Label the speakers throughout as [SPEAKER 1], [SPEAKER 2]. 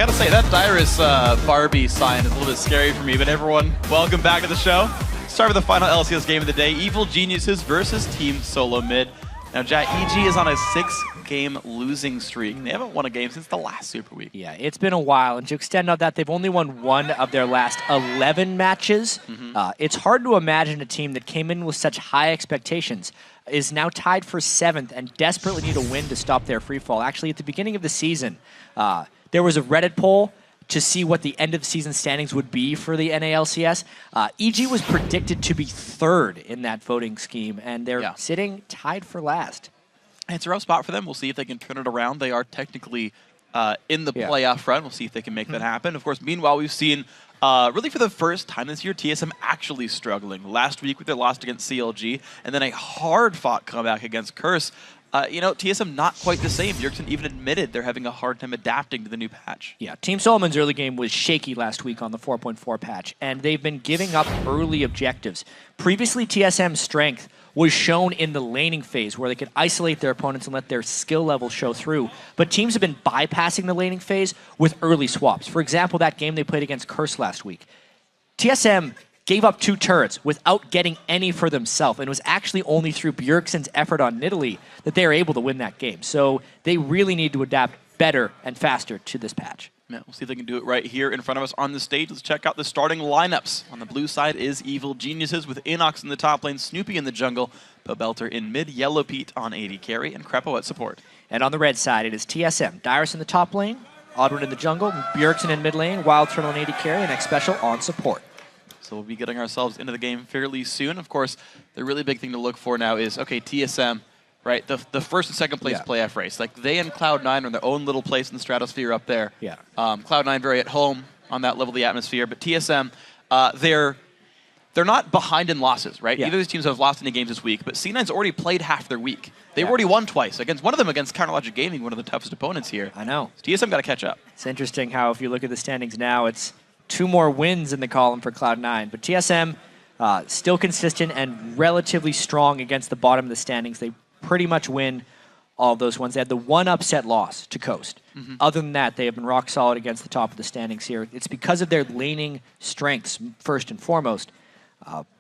[SPEAKER 1] gotta say, that Dyrus Barbie sign is a little bit scary for me, but everyone, welcome back to the show. Start with the final LCS game of the day, Evil Geniuses versus Team Solo Mid. Now, Jack, EG is on a 6-game losing streak. They haven't won a game since the last Super Week.
[SPEAKER 2] Yeah, it's been a while, and to extend on that, they've only won 1 of their last 11 matches. It's hard to imagine a team that came in with such high expectations is now tied for 7th and desperately need a win to stop their free fall. Actually, at the beginning of the season, there was a Reddit poll to see what the end of season standings would be for the NA LCS. EG was predicted to be 3rd in that voting scheme, and they're sitting tied for last.
[SPEAKER 1] It's a rough spot for them. We'll see if they can turn it around. They are technically in the playoff run. We'll see if they can make that happen. Of course, meanwhile, we've seen, really for the first time this year, TSM actually struggling. Last week with their loss against CLG, and then a hard-fought comeback against Curse. You know, TSM not quite the same. Bjergsen even admitted they're having a hard time adapting to the new patch.
[SPEAKER 2] Yeah, Team Solomon's early game was shaky last week on the 4.4 patch, and they've been giving up early objectives. Previously, TSM's strength was shown in the laning phase, where they could isolate their opponents and let their skill level show through. But teams have been bypassing the laning phase with early swaps. For example, that game they played against Curse last week. TSM gave up 2 turrets without getting any for themselves, and it was actually only through Bjergsen's effort on Nidalee that they were able to win that game. So they really need to adapt better and faster to this patch.
[SPEAKER 1] Yeah, we'll see if they can do it right here in front of us on the stage. Let's check out the starting lineups. On the blue side is Evil Geniuses with Inox in the top lane, Snoopy in the jungle, Pobelter in mid, Yellow Pete on AD carry, and Krepo at support.
[SPEAKER 2] And on the red side, it is TSM. Dyrus in the top lane, Oddwin in the jungle, Bjergsen in mid lane, Wild Turtle and AD carry, and X Special on support.
[SPEAKER 1] So we'll be getting ourselves into the game fairly soon. Of course, the really big thing to look for now is, okay, TSM, right, the first and second place playoff race. Like, they and Cloud9 are in their own little place in the stratosphere up there.
[SPEAKER 2] Yeah.
[SPEAKER 1] Cloud9 very at home on that level of the atmosphere. But TSM, they're not behind in losses, right?
[SPEAKER 2] Yeah.
[SPEAKER 1] Neither of these teams have lost any games this week, but C9's already played half their week. They've already won twice. One of them against Counterlogic Gaming, one of the toughest opponents here.
[SPEAKER 2] I know.
[SPEAKER 1] So TSM got to catch up.
[SPEAKER 2] It's interesting how, if you look at the standings now, it's 2 more wins in the column for Cloud9. But TSM, still consistent and relatively strong against the bottom of the standings. They pretty much win all of those ones. They had the 1 upset loss to Coast. Other than that, they have been rock solid against the top of the standings here. It's because of their laning strengths, first and foremost.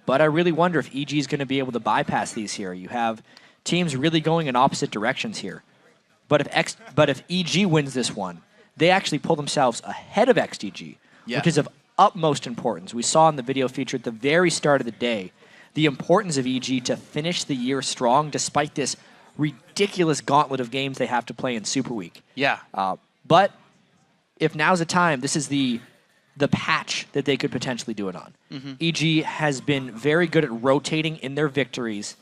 [SPEAKER 2] But I really wonder if EG is going to be able to bypass these here. You have teams really going in opposite directions here. But if EG wins this one, they actually pull themselves ahead of XDG. Which is of utmost importance. We saw in the video feature at the very start of the day the importance of EG to finish the year strong despite this ridiculous gauntlet of games they have to play in Super Week.
[SPEAKER 1] Yeah.
[SPEAKER 2] But if now's the time, this is the patch that they could potentially do it on. EG has been very good at rotating in their victories,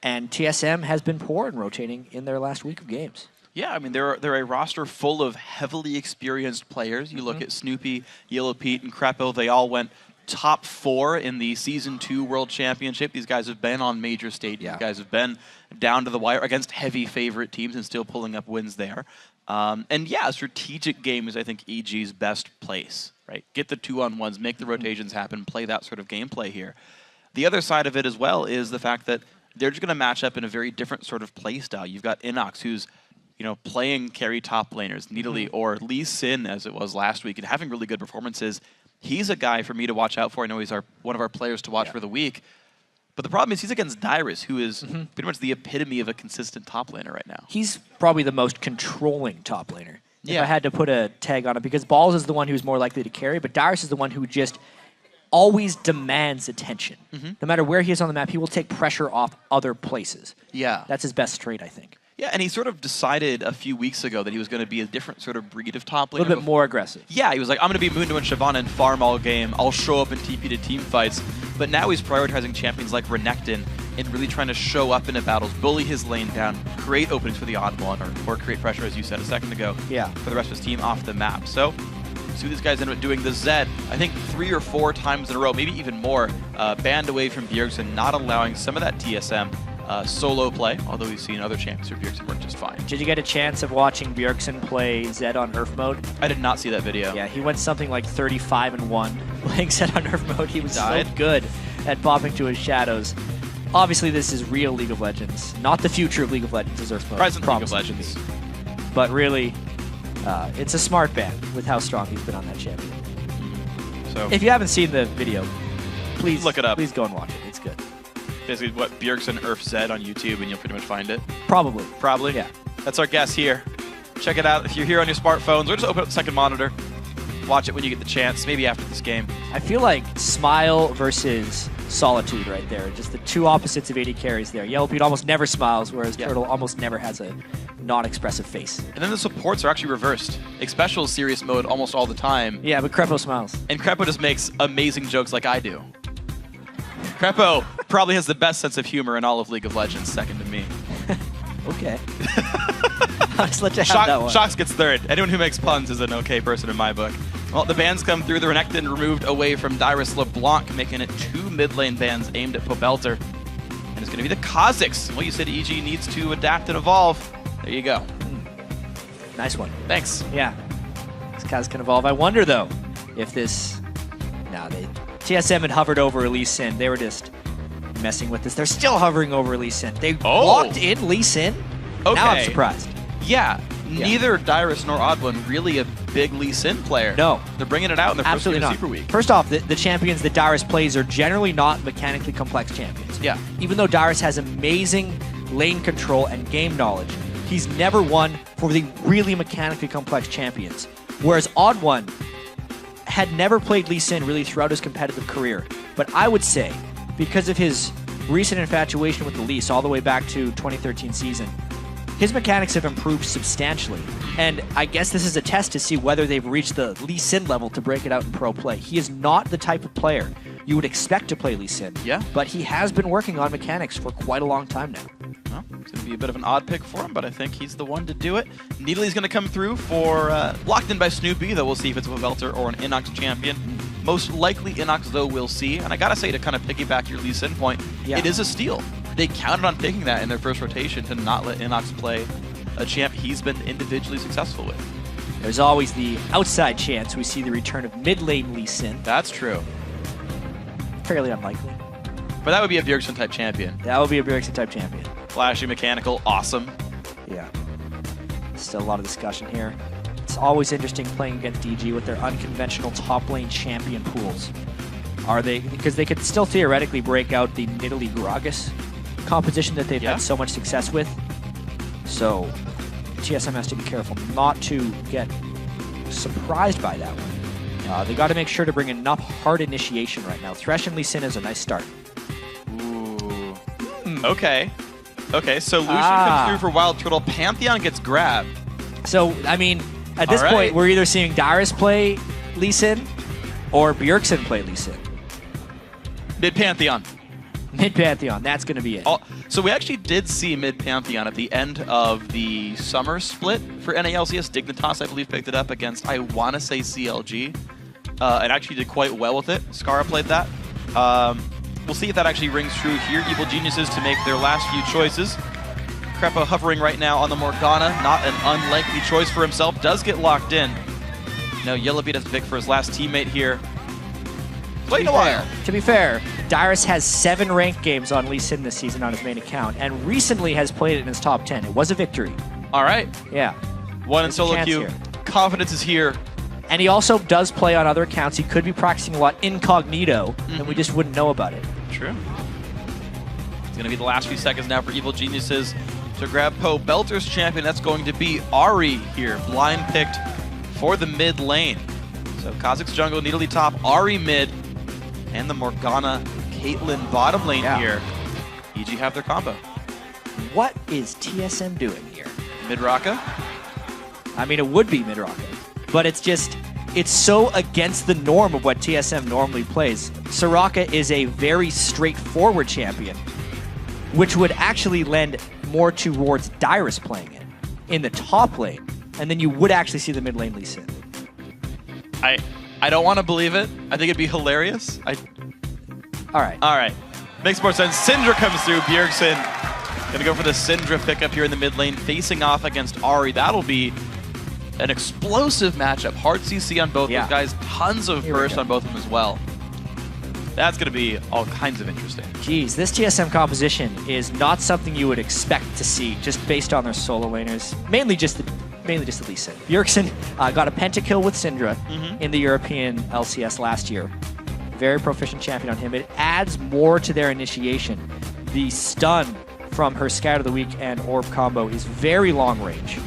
[SPEAKER 2] and TSM has been poor in rotating in their last week of games.
[SPEAKER 1] Yeah, I mean, they're a roster full of heavily experienced players. You look at Snoopy, Yellow Pete, and Krepo. They all went top 4 in the Season 2 World Championship. These guys have been on major stadiums. These guys have been down to the wire against heavy favorite teams and still pulling up wins there. And yeah, strategic game is, I think, EG's best place, right? Get the 2-on-1s, make the rotations happen, play that sort of gameplay here. The other side of it as well is the fact that they're just going to match up in a very different sort of play style. You've got Inox, who's playing carry top laners, Nidalee, or Lee Sin, as it was last week, and having really good performances. He's a guy for me to watch out for. I know he's one of our players to watch for the week. But the problem is he's against Dyrus, who is pretty much the epitome of a consistent top laner right now.
[SPEAKER 2] He's probably the most controlling top laner. If I had to put a tag on it, because Balls is the one who's more likely to carry, but Dyrus is the one who just always demands attention. No matter where he is on the map, he will take pressure off other places.
[SPEAKER 1] Yeah.
[SPEAKER 2] That's his best trait, I think.
[SPEAKER 1] Yeah, and he sort of decided a few weeks ago that he was going to be a different sort of breed of top laner.
[SPEAKER 2] A little bit more aggressive.
[SPEAKER 1] Yeah, he was like, I'm going to be Mundo and Shyvana and farm all game. I'll show up in TP to team fights. But now he's prioritizing champions like Renekton and really trying to show up into battles, bully his lane down, create openings for the odd one, or create pressure, as you said a second ago, for the rest of his team off the map. So, see these guys end up doing the Zed, I think 3 or 4 times in a row, maybe even more, banned away from Bjergsen, not allowing some of that TSM solo play, although we've seen other champions for Bjergsen work just fine.
[SPEAKER 2] Did you get a chance of watching Bjergsen play Zed on Earth mode?
[SPEAKER 1] I did not see that video.
[SPEAKER 2] Yeah, he went something like 35-1 playing Zed on Earth mode. He was so good at popping to his shadows. Obviously, this is real League of Legends, not the future of League of Legends as Earth mode.
[SPEAKER 1] Present League of Legends.
[SPEAKER 2] But really, It's a smart ban with how strong he's been on that champion.
[SPEAKER 1] So
[SPEAKER 2] If you haven't seen the video, please
[SPEAKER 1] look it up.
[SPEAKER 2] Please go and watch it. It's good.
[SPEAKER 1] basically what Bjergsen Urf Z on YouTube, and you'll pretty much find it.
[SPEAKER 2] Probably.
[SPEAKER 1] Probably.
[SPEAKER 2] Yeah.
[SPEAKER 1] That's our guess here. Check it out if you're here on your smartphones, or just open up the second monitor. Watch it when you get the chance, maybe after this game.
[SPEAKER 2] I feel like Smile versus Solitude right there. Just the two opposites of 80 carries there. Yellow Pete almost never smiles, whereas Turtle almost never has a non-expressive face.
[SPEAKER 1] And then the supports are actually reversed. Expecial is serious mode almost all the time.
[SPEAKER 2] Yeah, but Crepo smiles.
[SPEAKER 1] And Crepo just makes amazing jokes like I do. Crepo probably has the best sense of humor in all of League of Legends, second to me.
[SPEAKER 2] Okay. I'll just let you have that one.
[SPEAKER 1] Shox gets third. Anyone who makes puns is an okay person in my book. Well, the bans come through. The Renekton removed away from Dyrus LeBlanc, making it 2 mid lane bans aimed at Pobelter. And it's going to be the Kha'Zix. Well, you said EG needs to adapt and evolve. There you go.
[SPEAKER 2] Nice one.
[SPEAKER 1] Thanks.
[SPEAKER 2] Yeah. This Kaz can evolve. I wonder, though, if this... No, TSM had hovered over Lee Sin. They were just messing with this. They're still hovering over Lee Sin. They locked in Lee Sin?
[SPEAKER 1] Okay.
[SPEAKER 2] Now I'm surprised.
[SPEAKER 1] Yeah. Neither Dyrus nor Oddone really a big Lee Sin player.
[SPEAKER 2] No.
[SPEAKER 1] They're bringing it out in their first game of Super Week.
[SPEAKER 2] First off, the champions that Dyrus plays are generally not mechanically complex champions.
[SPEAKER 1] Yeah.
[SPEAKER 2] Even though Dyrus has amazing lane control and game knowledge, he's never won for the really mechanically complex champions. Whereas Oddone had never played Lee Sin really throughout his competitive career. But I would say, because of his recent infatuation with the Lee, all the way back to 2013 season, his mechanics have improved substantially. And I guess this is a test to see whether they've reached the Lee Sin level to break it out in pro play. He is not the type of player you would expect to play Lee Sin.
[SPEAKER 1] Yeah.
[SPEAKER 2] But he has been working on mechanics for quite a long time now.
[SPEAKER 1] Well, it's going to be a bit of an odd pick for him, but I think he's the one to do it. Needley's going to come through for locked in by Snoopy, though we'll see if it's a Pobelter or an Inox champion. Most likely Inox, though, we'll see. And I got to say, to kind of piggyback your Lee Sin point, it is a steal. They counted on picking that in their first rotation to not let Inox play a champ he's been individually successful with.
[SPEAKER 2] There's always the outside chance we see the return of mid-lane Lee Sin.
[SPEAKER 1] That's true.
[SPEAKER 2] Fairly unlikely.
[SPEAKER 1] But that would be a Bjergsen-type champion.
[SPEAKER 2] That would be a Bjergsen-type champion.
[SPEAKER 1] Flashy, mechanical, awesome.
[SPEAKER 2] Yeah. Still a lot of discussion here. It's always interesting playing against DG with their unconventional top lane champion pools. Are they, because they could still theoretically break out the Nidalee Gragas composition that they've had so much success with. So TSM has to be careful not to get surprised by that one. They got to make sure to bring enough hard initiation right now. Thresh and Lee Sin is a nice start.
[SPEAKER 1] Ooh. Okay. Okay, so Lucian comes through for Wild Turtle. Pantheon gets grabbed.
[SPEAKER 2] So, I mean, at this point, we're either seeing Dyrus play Lee Sin or Bjergsen play Lee Sin.
[SPEAKER 1] Mid-Pantheon.
[SPEAKER 2] Mid-Pantheon, that's going to be it.
[SPEAKER 1] So we actually did see Mid-Pantheon at the end of the summer split for NA LCS. Dignitas, I believe, picked it up against, I want to say, CLG. And actually did quite well with it. Scara played that. We'll see if that actually rings true here. Evil Geniuses to make their last few choices. Crepo hovering right now on the Morgana. Not an unlikely choice for himself. Does get locked in. No, Yellowbeat has to pick for his last teammate here. Wait a while.
[SPEAKER 2] To be fair, Dyrus has 7 ranked games on Lee Sin this season on his main account, and recently has played it in his top 10. It was a victory.
[SPEAKER 1] All right.
[SPEAKER 2] Yeah.
[SPEAKER 1] One in solo queue. Confidence is here.
[SPEAKER 2] And he also does play on other accounts. He could be practicing a lot incognito, and we just wouldn't know about it.
[SPEAKER 1] True. It's going to be the last few seconds now for Evil Geniuses to grab Pobelter's champion. That's going to be Ahri here, blind picked for the mid lane. So Kha'Zix jungle, Nidalee top, Ahri mid, and the Morgana Caitlyn bottom lane here. EG have their combo.
[SPEAKER 2] What is TSM doing here?
[SPEAKER 1] Mid-Raka?
[SPEAKER 2] I mean, it would be mid-Raka, but it's just, it's so against the norm of what TSM normally plays. Soraka is a very straightforward champion, which would actually lend more towards Dyrus playing it in the top lane, and then you would actually see the mid lane Lee Sin.
[SPEAKER 1] I don't want to believe it. I think it'd be hilarious.
[SPEAKER 2] All right.
[SPEAKER 1] All right. Makes more sense. Syndra comes through. Bjergsen gonna go for the Syndra pickup here in the mid lane, facing off against Ahri. That'll be an explosive matchup. Hard CC on both those guys. Tons of burst on both of them as well. That's going to be all kinds of interesting.
[SPEAKER 2] Geez, this TSM composition is not something you would expect to see just based on their solo laners. Mainly mainly just the Lee Sin. Bjergsen got a pentakill with Syndra in the European LCS last year. Very proficient champion on him. It adds more to their initiation. The stun from her Scatter the Weak and Orb combo is very long range.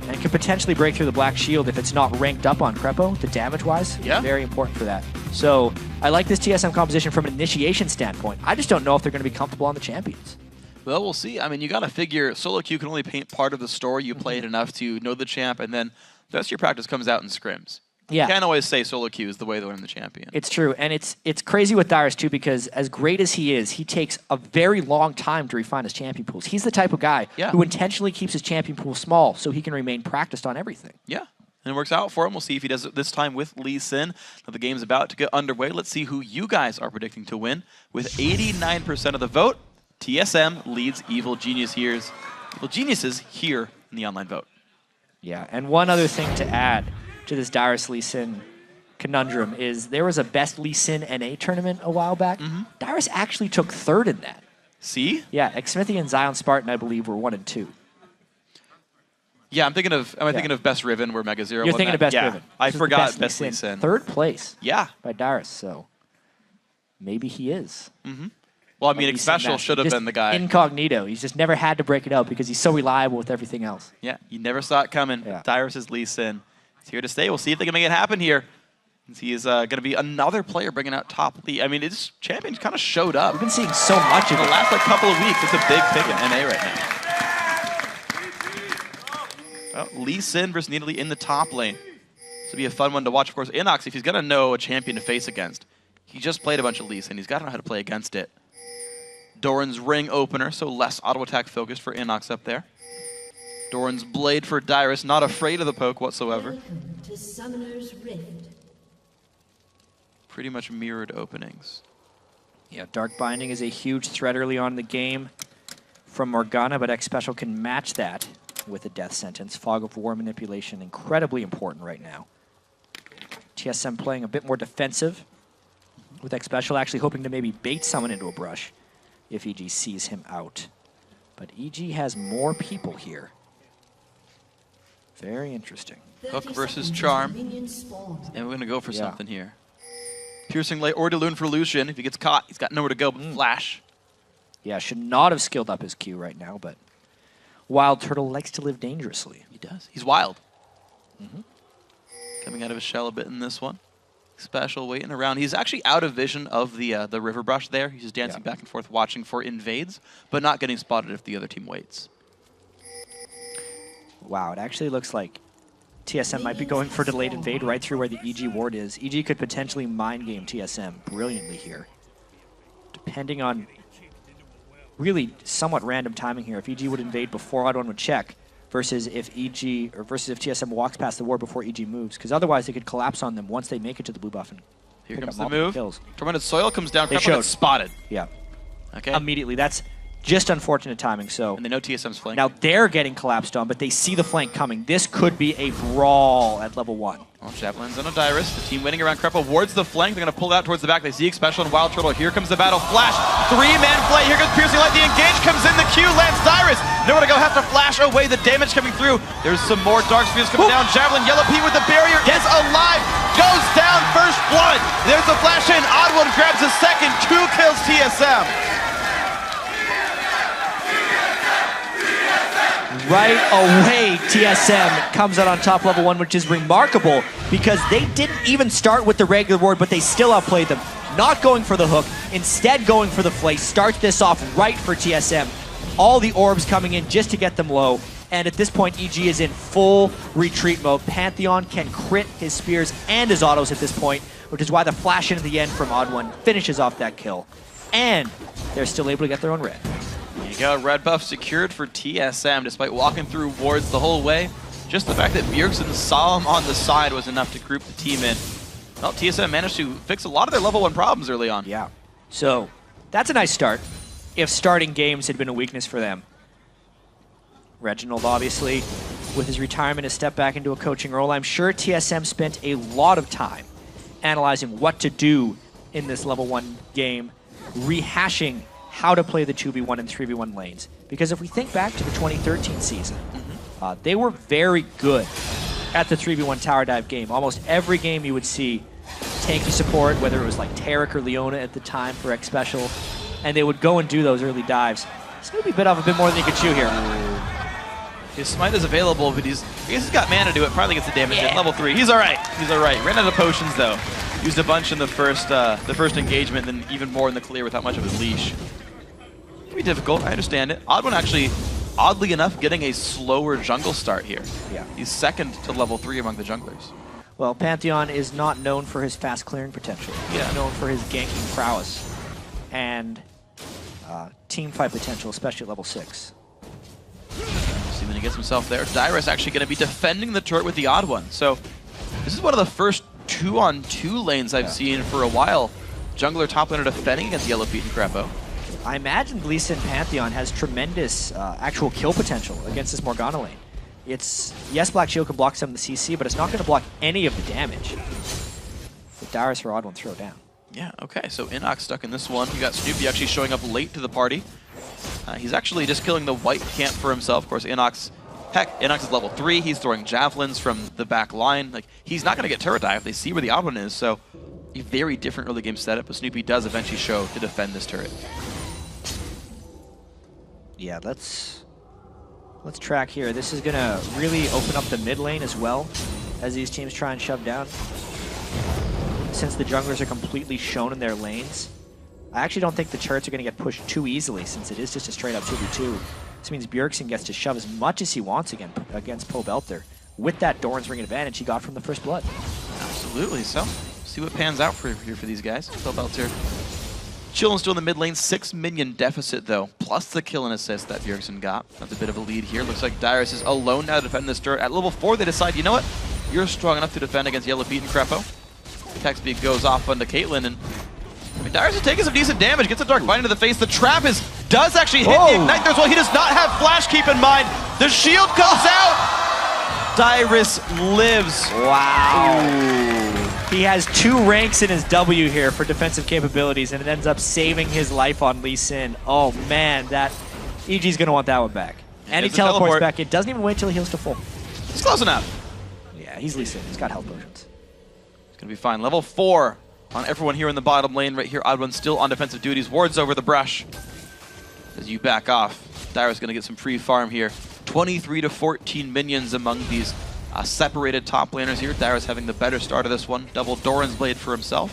[SPEAKER 2] And could potentially break through the Black Shield if it's not ranked up on Crepo, the damage-wise.
[SPEAKER 1] Yeah.
[SPEAKER 2] Very important for that. So I like this TSM composition from an initiation standpoint. I just don't know if they're going to be comfortable on the champions.
[SPEAKER 1] Well, we'll see. I mean, you got to figure solo queue can only paint part of the story. You play it enough to know the champ, and then the rest of your practice comes out in scrims.
[SPEAKER 2] Yeah.
[SPEAKER 1] You can't always say solo queue is the way to win the champion.
[SPEAKER 2] It's true, and it's crazy with Dyrus too, because as great as he is, he takes a very long time to refine his champion pools. He's the type of guy who intentionally keeps his champion pool small so he can remain practiced on everything.
[SPEAKER 1] Yeah, and it works out for him. We'll see if he does it this time with Lee Sin. Now the game's about to get underway. Let's see who you guys are predicting to win. With 89% of the vote, TSM leads Evil Geniuses here in the online vote.
[SPEAKER 2] Yeah, and one other thing to add to this Dyrus Lee Sin conundrum is there was a best Lee Sin NA tournament a while back. Dyrus actually took third in that.
[SPEAKER 1] See?
[SPEAKER 2] Yeah, Xmithy and Zion Spartan, I believe, were 1 and 2.
[SPEAKER 1] Yeah, I'm thinking of Best Riven where Mega Zero
[SPEAKER 2] You're
[SPEAKER 1] won
[SPEAKER 2] thinking
[SPEAKER 1] that.
[SPEAKER 2] of Best
[SPEAKER 1] Yeah,
[SPEAKER 2] Riven.
[SPEAKER 1] I
[SPEAKER 2] This was the
[SPEAKER 1] forgot Best Lee Sin.
[SPEAKER 2] Third place.
[SPEAKER 1] Yeah.
[SPEAKER 2] By Dyrus, so maybe he is.
[SPEAKER 1] Well, I mean, Special should have been the guy.
[SPEAKER 2] Incognito. He's just never had to break it out because he's so reliable with everything else.
[SPEAKER 1] Yeah, you never saw it coming.
[SPEAKER 2] Yeah.
[SPEAKER 1] Dyrus is Lee Sin. He's here to stay. We'll see if they can make it happen here. He is going to be another player bringing out top Lee. I mean, his champion kind of showed up.
[SPEAKER 2] We've been seeing so much
[SPEAKER 1] In
[SPEAKER 2] of
[SPEAKER 1] the
[SPEAKER 2] it.
[SPEAKER 1] last couple of weeks, it's a big pick in NA right now. Well, Lee Sin versus Nidalee in the top lane. This will be a fun one to watch. Of course, Inox, if he's going to know a champion to face against, he just played a bunch of Lee Sin. He's got to know how to play against it. Doran's Ring opener, so less auto attack focused for Inox up there. Doran's Blade for Dyrus, not afraid of the poke whatsoever.
[SPEAKER 3] Welcome to Summoner's Rift.
[SPEAKER 1] Pretty much mirrored openings.
[SPEAKER 2] Yeah, Dark Binding is a huge threat early on in the game from Morgana, but X Special can match that with a death sentence. Fog of War manipulation, incredibly important right now. TSM playing a bit more defensive with X Special, actually hoping to maybe bait someone into a brush if EG sees him out. But EG has more people here. Very interesting.
[SPEAKER 1] Hook versus Charm. And we're going to go for something here. Piercing Light or Delune for Lucian. If he gets caught, he's got nowhere to go but Flash.
[SPEAKER 2] Yeah, should not have skilled up his Q right now, but Wild Turtle likes to live dangerously.
[SPEAKER 1] He does. He's wild. Coming out of his shell a bit in this one. Special waiting around. He's actually out of vision of the river brush there. He's just dancing back and forth watching for invades, but not getting spotted if the other team waits.
[SPEAKER 2] Wow, it actually looks like TSM might be going for delayed invade right through where the EG ward is. EG could potentially mind game TSM brilliantly here. Depending on really somewhat random timing here. If EG would invade before Odd One would check, versus if TSM walks past the ward before EG moves, because otherwise they could collapse on them once they make it to the blue buff and
[SPEAKER 1] here
[SPEAKER 2] pick
[SPEAKER 1] comes
[SPEAKER 2] up
[SPEAKER 1] the move.
[SPEAKER 2] Kills.
[SPEAKER 1] Tormented Soil comes down.
[SPEAKER 2] They
[SPEAKER 1] Crepa
[SPEAKER 2] showed.
[SPEAKER 1] gets spotted.
[SPEAKER 2] Yeah.
[SPEAKER 1] Okay.
[SPEAKER 2] Immediately. That's just unfortunate timing. So
[SPEAKER 1] And they know TSM's flank.
[SPEAKER 2] now they're getting collapsed on, but they see the flank coming. This could be a brawl at level 1.
[SPEAKER 1] Well, Javelin's on a Dyrus. The team winning around Crepa wards the flank. They're going to pull it out towards the back. They see Special and Wild Turtle. Here comes the battle. Flash. 3-man play. Here goes Piercing Light. The engage comes in. The Q lands Dyrus. Nowhere to go. Has to flash away the damage coming through. There's some more Dark Spheres coming down. Javelin. Yellow Pete with the barrier is alive. Goes down. First blood. There's the flash in. Odd One grabs a second. 2 kills TSM.
[SPEAKER 2] Right away, TSM comes out on top level 1, which is remarkable because they didn't even start with the regular ward, but they still outplayed them. Not going for the hook, instead going for the flay. Starts this off right for TSM. All the orbs coming in just to get them low. And at this point, EG is in full retreat mode. Pantheon can crit his spears and his autos at this point, which is why the flash in at the end from Odd One finishes off that kill. And they're still able to get their own red.
[SPEAKER 1] There you go, red buff secured for TSM despite walking through wards the whole way. Just the fact that Bjergsen saw him on the side was enough to group the team in. Well, TSM managed to fix a lot of their level 1 problems early on.
[SPEAKER 2] Yeah. So that's a nice start if starting games had been a weakness for them. Reginald, obviously, with his retirement, has stepped back into a coaching role. I'm sure TSM spent a lot of time analyzing what to do in this level 1 game, rehashing how to play the 2v1 and 3v1 lanes. Because if we think back to the 2013 season, they were very good at the 3v1 tower dive game. Almost every game you would see tanky support, whether it was like Tarek or Leona at the time for X Special, and they would go and do those early dives. Snoopy bit off a bit more than he could chew here.
[SPEAKER 1] His smite is available, but he's got mana to do it. Probably gets the damage in level 3. He's all right. He's all right. Ran out of potions though. Used a bunch in the first engagement, then even more in the clear without much of his leash. It'd be difficult. I understand it. Odd one actually, oddly enough, getting a slower jungle start here.
[SPEAKER 2] Yeah.
[SPEAKER 1] He's second to level 3 among the junglers.
[SPEAKER 2] Well, Pantheon is not known for his fast clearing potential.
[SPEAKER 1] Yeah.
[SPEAKER 2] He's known for his ganking prowess and team fight potential, especially at level 6.
[SPEAKER 1] See when he gets himself there. Dyrus actually going to be defending the turret with the odd one. So this is one of the first 2-on-2 lanes I've seen for a while. Jungler top laner defending against Yellow Pete and Crepo.
[SPEAKER 2] I imagine Lee Sin Pantheon has tremendous actual kill potential against this Morgana lane. It's, yes, Black Shield can block some of the CC, but it's not going to block any of the damage. With Dyrus or Odd One throw down.
[SPEAKER 1] Yeah, okay, so Inox stuck in this one. You got Snoopy actually showing up late to the party. He's actually just killing the white camp for himself. Of course, Inox is level 3. He's throwing javelins from the back line. Like, he's not going to get turret dive. They see where the odd one is, so a very different early game setup, but Snoopy does eventually show to defend this turret.
[SPEAKER 2] Yeah, let's track here. This is going to really open up the mid lane as well as these teams try and shove down. Since the junglers are completely shown in their lanes, I actually don't think the turrets are going to get pushed too easily since it is just a straight up 2v2. This means Bjergsen gets to shove as much as he wants against Pobelter with that Doran's Ring advantage he got from the first blood.
[SPEAKER 1] Absolutely, so see what pans out here for these guys. Pobelter chilling still in the mid lane, 6 minion deficit though, plus the kill and assist that Bjergsen got. That's a bit of a lead here. Looks like Dyrus is alone now to defend this turret. At level 4 they decide, you know what? You're strong enough to defend against Yellow Pete and Crepo. Attack speed goes off onto Caitlyn, and I mean, Dyrus is taking some decent damage, gets a Dark Bind into the face. The trap does actually hit the Ignite there as well. He does not have Flash, keep in mind. The shield comes out. Dyrus lives.
[SPEAKER 2] Wow. Ooh. He has 2 ranks in his W here for defensive capabilities, and it ends up saving his life on Lee Sin. Oh man, that EG's going to want that one back. And he teleports back. It doesn't even wait till he heals to full.
[SPEAKER 1] He's close enough.
[SPEAKER 2] Yeah, he's Lee Sin. He's got health potions.
[SPEAKER 1] It's going to be fine. Level 4 on everyone here in the bottom lane. Right here, Odd One still on defensive duties. Wards over the brush. As you back off, Dyrus going to get some free farm here. 23 to 14 minions among these separated top laners here. Dyrus having the better start of this one. Double Doran's Blade for himself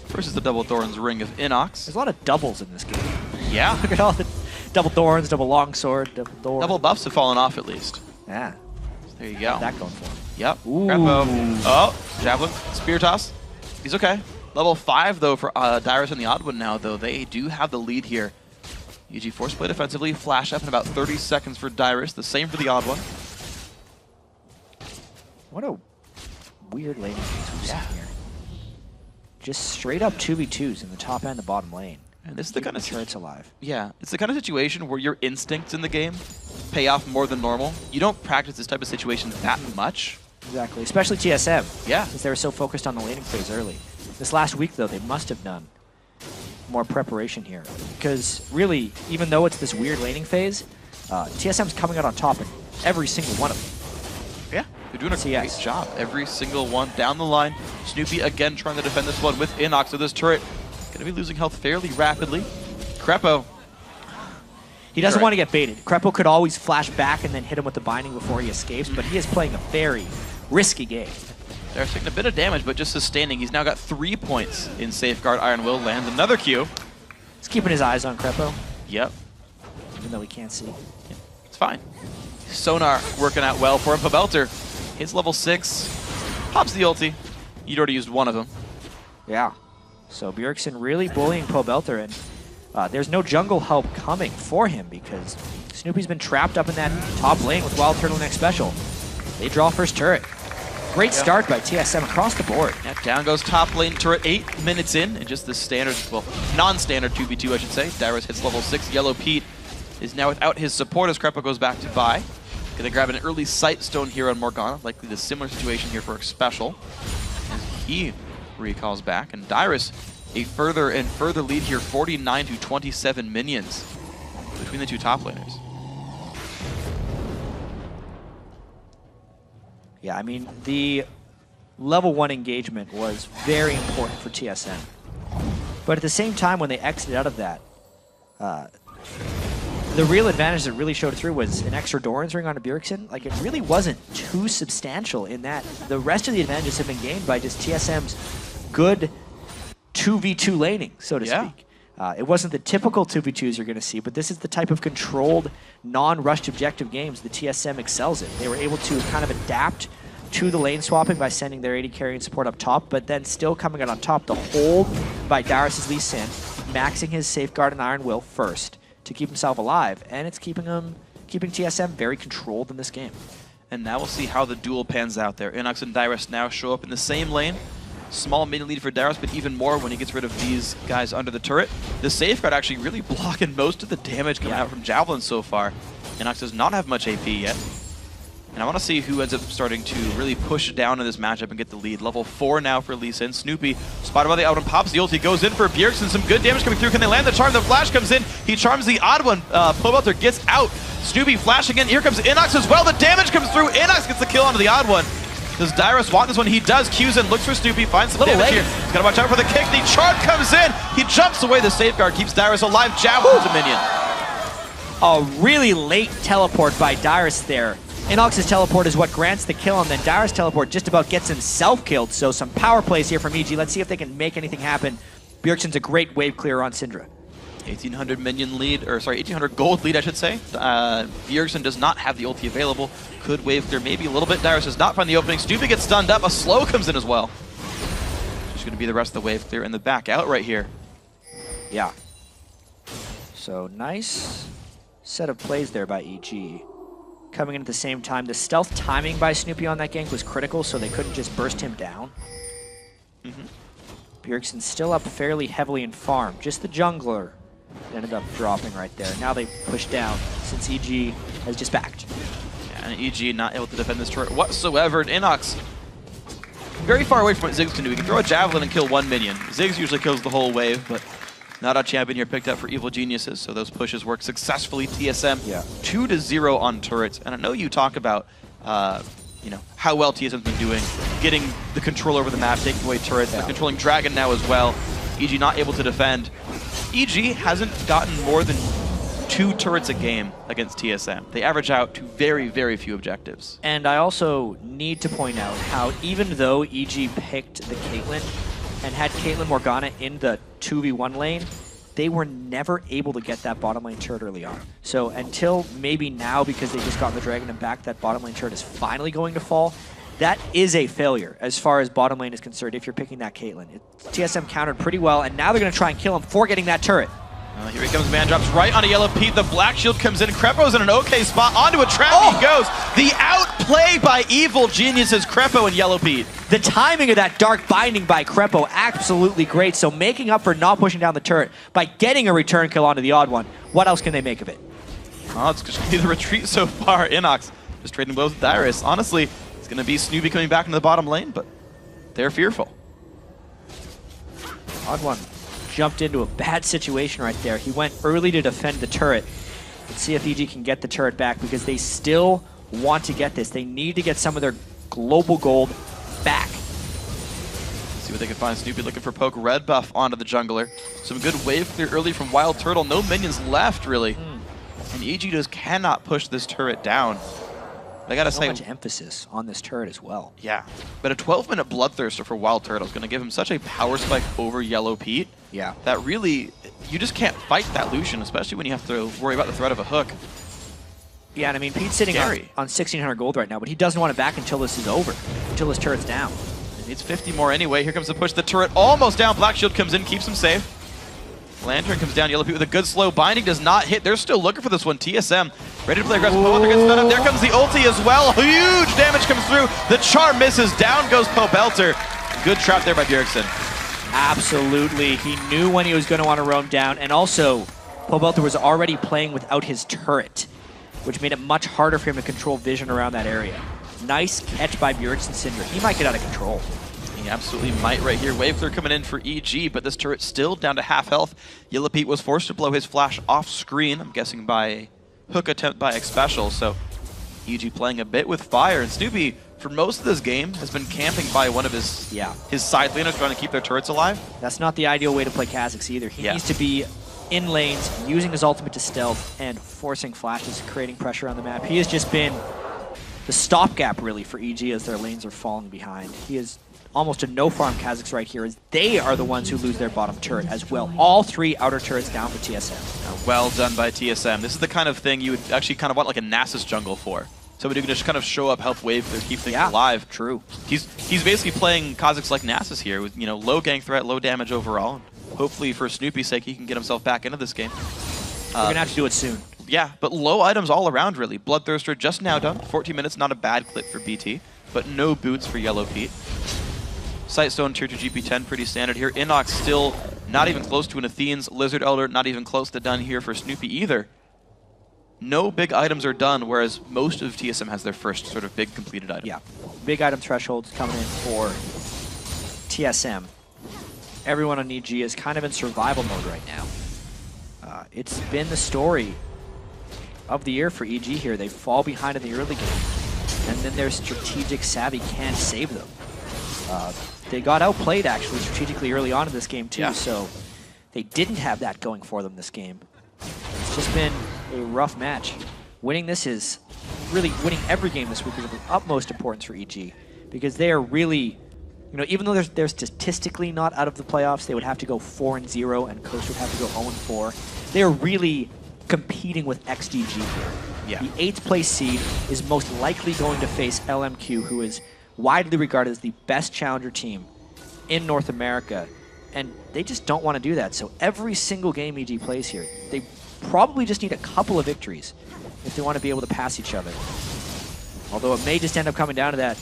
[SPEAKER 1] versus the double Doran's Ring of Inox.
[SPEAKER 2] There's a lot of doubles in this game.
[SPEAKER 1] Yeah.
[SPEAKER 2] Look at all the double Dorans, double Longsword, double Doran.
[SPEAKER 1] Double buffs have fallen off at least.
[SPEAKER 2] Yeah.
[SPEAKER 1] So there you go.
[SPEAKER 2] That going for him.
[SPEAKER 1] Yep.
[SPEAKER 2] Ooh.
[SPEAKER 1] Crepo. Oh, Javelin. Spear toss. He's okay. Level 5 though for Dyrus and the Odd One now though. They do have the lead here. EG force play defensively. Flash up in about 30 seconds for Dyrus. The same for the Odd One.
[SPEAKER 2] What a weird laning phase we've seen here. Just straight up 2v2s in the top and the bottom lane.
[SPEAKER 1] And this is the kind of
[SPEAKER 2] turrets alive.
[SPEAKER 1] Yeah, it's the kind of situation where your instincts in the game pay off more than normal. You don't practice this type of situation that much.
[SPEAKER 2] Exactly, especially TSM.
[SPEAKER 1] Yeah.
[SPEAKER 2] Because they were so focused on the laning phase early. This last week, though, they must have done more preparation here. Because really, even though it's this weird laning phase, TSM's coming out on top in every single one of them.
[SPEAKER 1] Yeah, they're doing a great job. Every single one down the line. Snoopy again trying to defend this one with Inox. So this turret going to be losing health fairly rapidly. Crepo.
[SPEAKER 2] He doesn't want to get baited. Crepo could always flash back and then hit him with the binding before he escapes, but he is playing a very risky game.
[SPEAKER 1] They're taking a bit of damage, but just sustaining. He's now got 3 points in Safeguard. Iron Will lands another Q.
[SPEAKER 2] He's keeping his eyes on Crepo.
[SPEAKER 1] Yep.
[SPEAKER 2] Even though he can't see.
[SPEAKER 1] Yeah, it's fine. Sonar working out well for him. Pobelter hits level 6. Pops the ulti. You'd already used one of them.
[SPEAKER 2] Yeah. So Bjergsen really bullying Pobelter, and there's no jungle help coming for him because Snoopy's been trapped up in that top lane with Wild Turtleneck Special. They draw first turret. Great start by TSM across the board.
[SPEAKER 1] Yeah, down goes top lane turret 8 minutes in, and just the standard, well, non-standard 2v2, I should say. Dyrus hits level 6. Yellow Pete is now without his support as Crepo goes back to buy. Gonna grab an early sight stone here on Morgana, likely the similar situation here for Special. As he recalls back, and Dyrus a further and further lead here, 49 to 27 minions between the two top laners.
[SPEAKER 2] Yeah, I mean, the level 1 engagement was very important for TSM. But at the same time, when they exited out of that, the real advantage that really showed through was an extra Doran's ring onto Bjergsen. Like, it really wasn't too substantial in that. The rest of the advantages have been gained by just TSM's good 2v2 laning, so to speak. It wasn't the typical 2v2s you're going to see, but this is the type of controlled, non-rushed objective games the TSM excels in. They were able to kind of adapt to the lane swapping by sending their AD carry and support up top, but then still coming out on top. The hold by Darius' Lee Sin, maxing his Safeguard and Iron Will first to keep himself alive, and it's keeping TSM very controlled in this game.
[SPEAKER 1] And now we'll see how the duel pans out there. Inox and Dyrus now show up in the same lane. Small mid lead for Darius, but even more when he gets rid of these guys under the turret. The Safeguard actually really blocking most of the damage coming out from Javelin so far. Inox does not have much AP yet. And I want to see who ends up starting to really push down in this matchup and get the lead. Level 4 now for Lee Sin. Snoopy spotted by the Odd One, pops the ult. He goes in for Bjergsen. Some good damage coming through. Can they land the charm? The flash comes in. He charms the Odd One. Pobelter gets out. Snoopy flashing in. Here comes Inox as well. The damage comes through. Inox gets the kill onto the Odd One. Does Dyrus want this one? He does. Q's in, looks for Snoopy, finds some damage here. He's got to watch out for the kick. The charm comes in. He jumps away. The Safeguard keeps Dyrus alive. Javelin's a minion.
[SPEAKER 2] A really late teleport by Dyrus there. Inox's teleport is what grants the kill, and then Dyrus' teleport just about gets himself killed. So some power plays here from EG. Let's see if they can make anything happen. Bjergsen's a great wave clear on Syndra.
[SPEAKER 1] 1800 minion lead, or sorry, 1800 gold lead, I should say. Bjergsen does not have the ulti available. Could wave clear maybe a little bit. Dyrus does not find the opening. Snoopy gets stunned up. A slow comes in as well. Just going to be the rest of the wave clear in the back out right here.
[SPEAKER 2] Yeah. So nice set of plays there by EG. Coming in at the same time. The stealth timing by Snoopy on that gank was critical, so they couldn't just burst him down. Bjergsen's still up fairly heavily in farm. Just the jungler ended up dropping right there. Now they push down since EG has just backed.
[SPEAKER 1] Yeah, and EG not able to defend this turret whatsoever. And Inox very far away from what Ziggs can do. He can throw a javelin and kill one minion. Ziggs usually kills the whole wave, but not a champion here picked up for Evil Geniuses, so those pushes work successfully. TSM 2-0 on turrets. And I know you talk about you know, how well TSM's been doing, getting the control over the map, taking away turrets, they're controlling Dragon now as well. EG not able to defend. EG hasn't gotten more than 2 turrets a game against TSM. They average out to very, very few objectives.
[SPEAKER 2] And I also need to point out how even though EG picked the Caitlyn and had Caitlyn Morgana in the 2v1 lane, they were never able to get that bottom lane turret early on. So until maybe now, because they just got the Dragon and back, that bottom lane turret is finally going to fall. That is a failure as far as bottom lane is concerned if you're picking that Caitlyn. TSM countered pretty well, and now they're going to try and kill him for getting that turret.
[SPEAKER 1] Here he comes, man drops right onto Yellow Pete. The Black Shield comes in. Krepo's in an okay spot. Onto a trap he goes. The outplay by Evil Geniuses, Krepo and Yellow Pete.
[SPEAKER 2] The timing of that Dark Binding by Krepo, absolutely great. So making up for not pushing down the turret by getting a return kill onto the Odd One. What else can they make of it?
[SPEAKER 1] Oh, it's just going to be the retreat so far. Inox just trading blows with Dyrus. Honestly, it's going to be Snoopy coming back into the bottom lane, but they're fearful.
[SPEAKER 2] Odd One jumped into a bad situation right there. He went early to defend the turret. Let's see if EG can get the turret back, because they still want to get this. They need to get some of their global gold back.
[SPEAKER 1] See what they can find. Snoopy looking for poke. Red buff onto the jungler. Some good wave clear early from Wild Turtle. No minions left, really. And EG just cannot push this turret down. I gotta say,
[SPEAKER 2] so much emphasis on this turret as well.
[SPEAKER 1] Yeah, but a 12-minute Bloodthirster for Wild Turtle is going to give him such a power spike over Yellow Pete.
[SPEAKER 2] Yeah.
[SPEAKER 1] That really, you just can't fight that Lucian, especially when you have to worry about the threat of a hook.
[SPEAKER 2] Yeah, and I mean, Pete's sitting on 1,600 gold right now, but he doesn't want it back until this is over, until his turret's down.
[SPEAKER 1] He needs 50 more anyway. Here comes the push. The turret almost down. Black Shield comes in, keeps him safe. Lantern comes down. Yellow Pete with a good slow. Binding does not hit. They're still looking for this one. TSM ready to play aggressive. Pobelter gets done up. There comes the ulti as well. Huge damage comes through. The charm misses. Down goes Pobelter. Good trap there by Bjergsen.
[SPEAKER 2] Absolutely. He knew when he was going to want to roam down. And also, Pobelter was already playing without his turret, which made it much harder for him to control vision around that area. Nice catch by Bjergsen Syndra. He might get out of control.
[SPEAKER 1] He absolutely might right here. Wave clear coming in for EG, but this turret's still down to half health. Yellow Pete was forced to blow his flash off screen, I'm guessing by a hook attempt by X Special, so EG playing a bit with fire, and Snoopy for most of this game, has been camping by one of his side laners trying to keep their turrets alive.
[SPEAKER 2] That's not the ideal way to play Kha'Zix either. He needs to be in lanes, using his ultimate to stealth, and forcing flashes, creating pressure on the map. He has just been the stopgap, really, for EG as their lanes are falling behind. He is almost a no-farm Kha'Zix right here, as they are the ones who lose their bottom turret as well. All 3 outer turrets down for TSM.
[SPEAKER 1] Well done by TSM. This is the kind of thing you would actually kind of want like a Nasus jungle for. Somebody who can just kind of show up, help wave clear, keep things alive.
[SPEAKER 2] True.
[SPEAKER 1] He's basically playing Kha'Zix like Nasus here with, you know, low gank threat, low damage overall. And hopefully for Snoopy's sake, he can get himself back into this game.
[SPEAKER 2] We're going to have to do it soon.
[SPEAKER 1] Yeah, but low items all around, really. Bloodthirster just now done. 14 minutes, not a bad clip for BT, but no boots for Yellow Pete. Sightstone tier 2 GP10, pretty standard here. Inox still not even close to an Athene's. Lizard Elder not even close to done here for Snoopy either. No big items are done, whereas most of TSM has their first sort of big completed item.
[SPEAKER 2] Yeah, big item thresholds coming in for TSM. Everyone on EG is kind of in survival mode right now. It's been the story of the year for EG here. They fall behind in the early game, and then their strategic savvy can't save them. They got outplayed, actually, strategically early on in this game, too, so they didn't have that going for them this game. It's just been a rough match. Winning this is really winning every game this week is of utmost importance for EG, because they are really, you know, even though they're statistically not out of the playoffs, they would have to go 4-0, and Coast would have to go 0-4. They are really competing with XDG here.
[SPEAKER 1] Yeah.
[SPEAKER 2] The 8th place seed is most likely going to face LMQ, who is widely regarded as the best challenger team in North America, and they just don't want to do that. So every single game EG plays here, they probably just need a couple of victories if they want to be able to pass each other. Although it may just end up coming down to that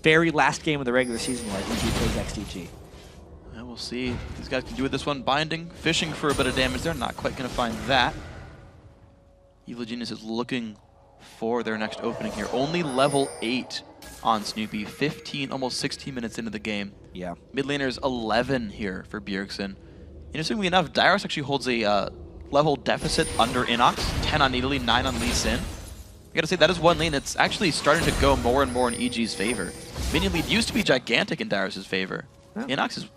[SPEAKER 2] very last game of the regular season where EG plays XDG.
[SPEAKER 1] And we'll see what these guys can do with this one. Binding, fishing for a bit of damage. They're not quite going to find that. Evil Genius is looking for their next opening here. Only level 8 on Snoopy. 15, almost 16 minutes into the game.
[SPEAKER 2] Yeah.
[SPEAKER 1] Mid laner's 11 here for Bjergsen. Interestingly enough, Dyrus actually holds a level deficit under Inox. 10 on Nidalee, 9 on Lee Sin. I gotta say, that is one lane that's actually starting to go more and more in EG's favor. Minion lead used to be gigantic in Dyrus' favor. Yeah. Inox is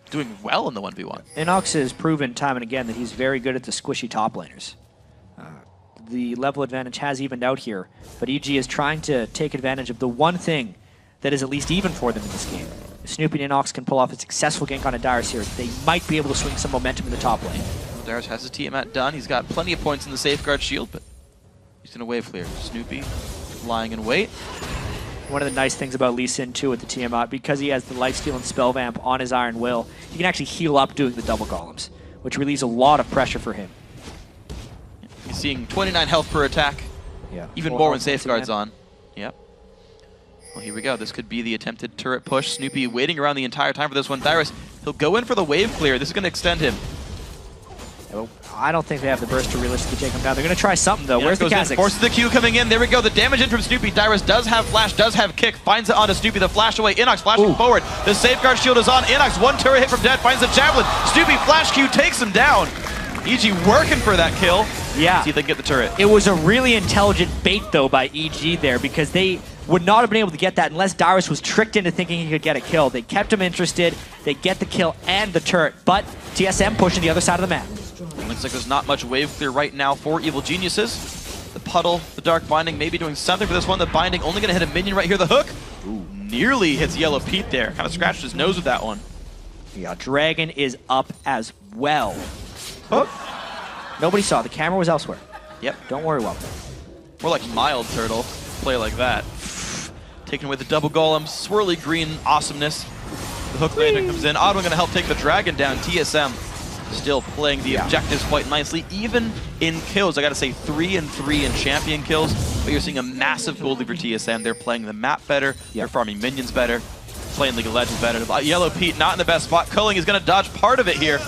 [SPEAKER 1] doing well in the 1v1.
[SPEAKER 2] Inox has proven time and again that he's very good at the squishy top laners. The level advantage has evened out here, but EG is trying to take advantage of the one thing that is at least even for them in this game. If Snoopy and Inox can pull off a successful gank on a Dyrus here, they might be able to swing some momentum in the top lane.
[SPEAKER 1] Well, Dyrus has his Tiamat done. He's got plenty of points in the safeguard shield, but he's going to wave clear. Snoopy lying in wait.
[SPEAKER 2] One of the nice things about Lee Sin, too, with the Tiamat, because he has the Lifesteal and Spell Vamp on his Iron Will, he can actually heal up doing the double columns, which relieves a lot of pressure for him.
[SPEAKER 1] He's seeing 29 health per attack.
[SPEAKER 2] Yeah.
[SPEAKER 1] Even more when Safeguard's on. Yep. Well, here we go. This could be the attempted turret push. Snoopy waiting around the entire time for this one. Dyrus, he'll go in for the wave clear. This is going to extend him.
[SPEAKER 2] I don't think they have the burst to realistically take him down. They're going to try something, though. Where's the Kha'Zix?
[SPEAKER 1] Forces the Q coming in. There we go. The damage in from Snoopy. Dyrus does have flash, does have kick. Finds it onto Snoopy. The flash away. Inox flashing forward. The safeguard shield is on. Inox, one turret hit from dead. Finds the javelin. Snoopy flash Q takes him down. EG working for that kill.
[SPEAKER 2] Yeah.
[SPEAKER 1] See if they can get the turret.
[SPEAKER 2] It was a really intelligent bait, though, by EG there, because they would not have been able to get that unless Dyrus was tricked into thinking he could get a kill. They kept him interested. They get the kill and the turret, but TSM pushing the other side of the map.
[SPEAKER 1] Looks like there's not much wave clear right now for Evil Geniuses. The puddle, the dark binding, maybe doing something for this one. The binding only going to hit a minion right here. The hook, nearly hits Yellow Pete there. Kind of scratched his nose with that one.
[SPEAKER 2] Yeah, Dragon is up as well. Hook. Nobody saw. The camera was elsewhere.
[SPEAKER 1] Yep.
[SPEAKER 2] Don't worry, Whelp.
[SPEAKER 1] More like mild turtle. Play like that. Taking away the double golem. Swirly green awesomeness. The hook landing comes in. Oddwin going to help take the dragon down. TSM still playing the objectives quite nicely, even in kills. I got to say 3 and 3 in champion kills, but you're seeing a massive gold lead for TSM. They're playing the map better. They're farming minions better. Playing League of Legends better. Yellow Pete not in the best spot. Culling is going to dodge part of it here.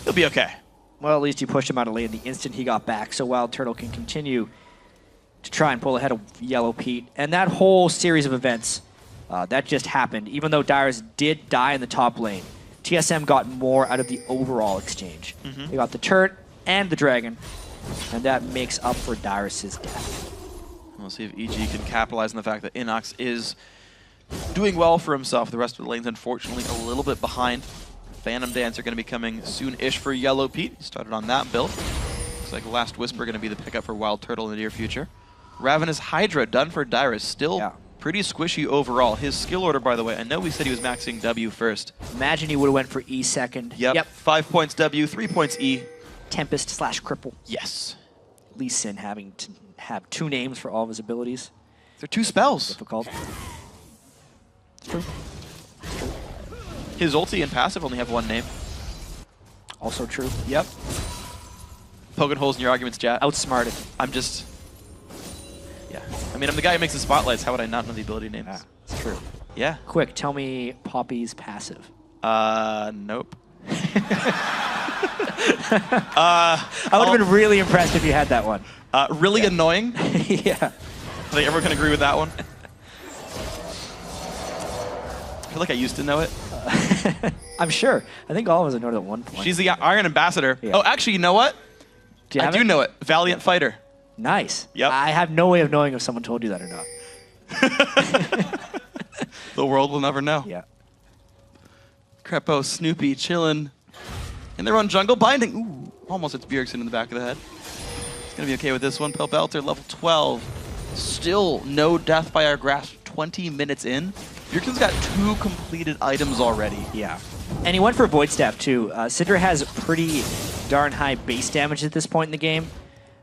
[SPEAKER 1] He'll be okay.
[SPEAKER 2] Well, at least you pushed him out of lane the instant he got back, so Wild Turtle can continue to try and pull ahead of Yellow Pete. And that whole series of events, that just happened. Even though Dyrus did die in the top lane, TSM got more out of the overall exchange. They got the turret and the dragon, and that makes up for Dyrus' death.
[SPEAKER 1] We'll see if EG can capitalize on the fact that Inox is doing well for himself. The rest of the lane's unfortunately a little bit behind. Phantom Dancer going to be coming soon-ish for Yellow Pete. He started on that build. Looks like Last Whisper going to be the pickup for Wild Turtle in the near future. Ravenous Hydra done for Dyrus. Still pretty squishy overall. His skill order, by the way, I know we said he was maxing W first.
[SPEAKER 2] Imagine he would have went for E second.
[SPEAKER 1] Yep. 5 points W, 3 points E.
[SPEAKER 2] Tempest / Cripple.
[SPEAKER 1] Yes.
[SPEAKER 2] Lee Sin having to have 2 names for all of his abilities.
[SPEAKER 1] They're 2 spells.
[SPEAKER 2] Difficult. It's true.
[SPEAKER 1] His ulti and passive only have 1 name.
[SPEAKER 2] Also true.
[SPEAKER 1] Yep. Poking holes in your arguments, chat.
[SPEAKER 2] Outsmarted.
[SPEAKER 1] I'm just... Yeah. I mean, I'm the guy who makes the spotlights. How would I not know the ability names?
[SPEAKER 2] Yeah, it's true.
[SPEAKER 1] Yeah.
[SPEAKER 2] Quick, tell me Poppy's passive.
[SPEAKER 1] Nope.
[SPEAKER 2] I would have been really impressed if you had that one.
[SPEAKER 1] Really annoying.
[SPEAKER 2] Yeah.
[SPEAKER 1] I think everyone can agree with that one. I feel like I used to know it.
[SPEAKER 2] I'm sure. I think all of us know it at one point.
[SPEAKER 1] She's the Iron Ambassador.
[SPEAKER 2] Yeah.
[SPEAKER 1] Oh, actually, you know what? I do know it. Valiant Fighter.
[SPEAKER 2] Nice.
[SPEAKER 1] Yep.
[SPEAKER 2] I have no way of knowing if someone told you that or not.
[SPEAKER 1] The world will never know.
[SPEAKER 2] Yeah.
[SPEAKER 1] Crepo, Snoopy, chillin'. In their own jungle, binding. Ooh, almost hits Bjergsen in the back of the head. He's going to be okay with this one. Pelbelter, level 12. Still no death by our grasp 20 minutes in. Bjergsen's got 2 completed items already.
[SPEAKER 2] Yeah. And he went for Void Staff, too. Syndra has pretty darn high base damage at this point in the game.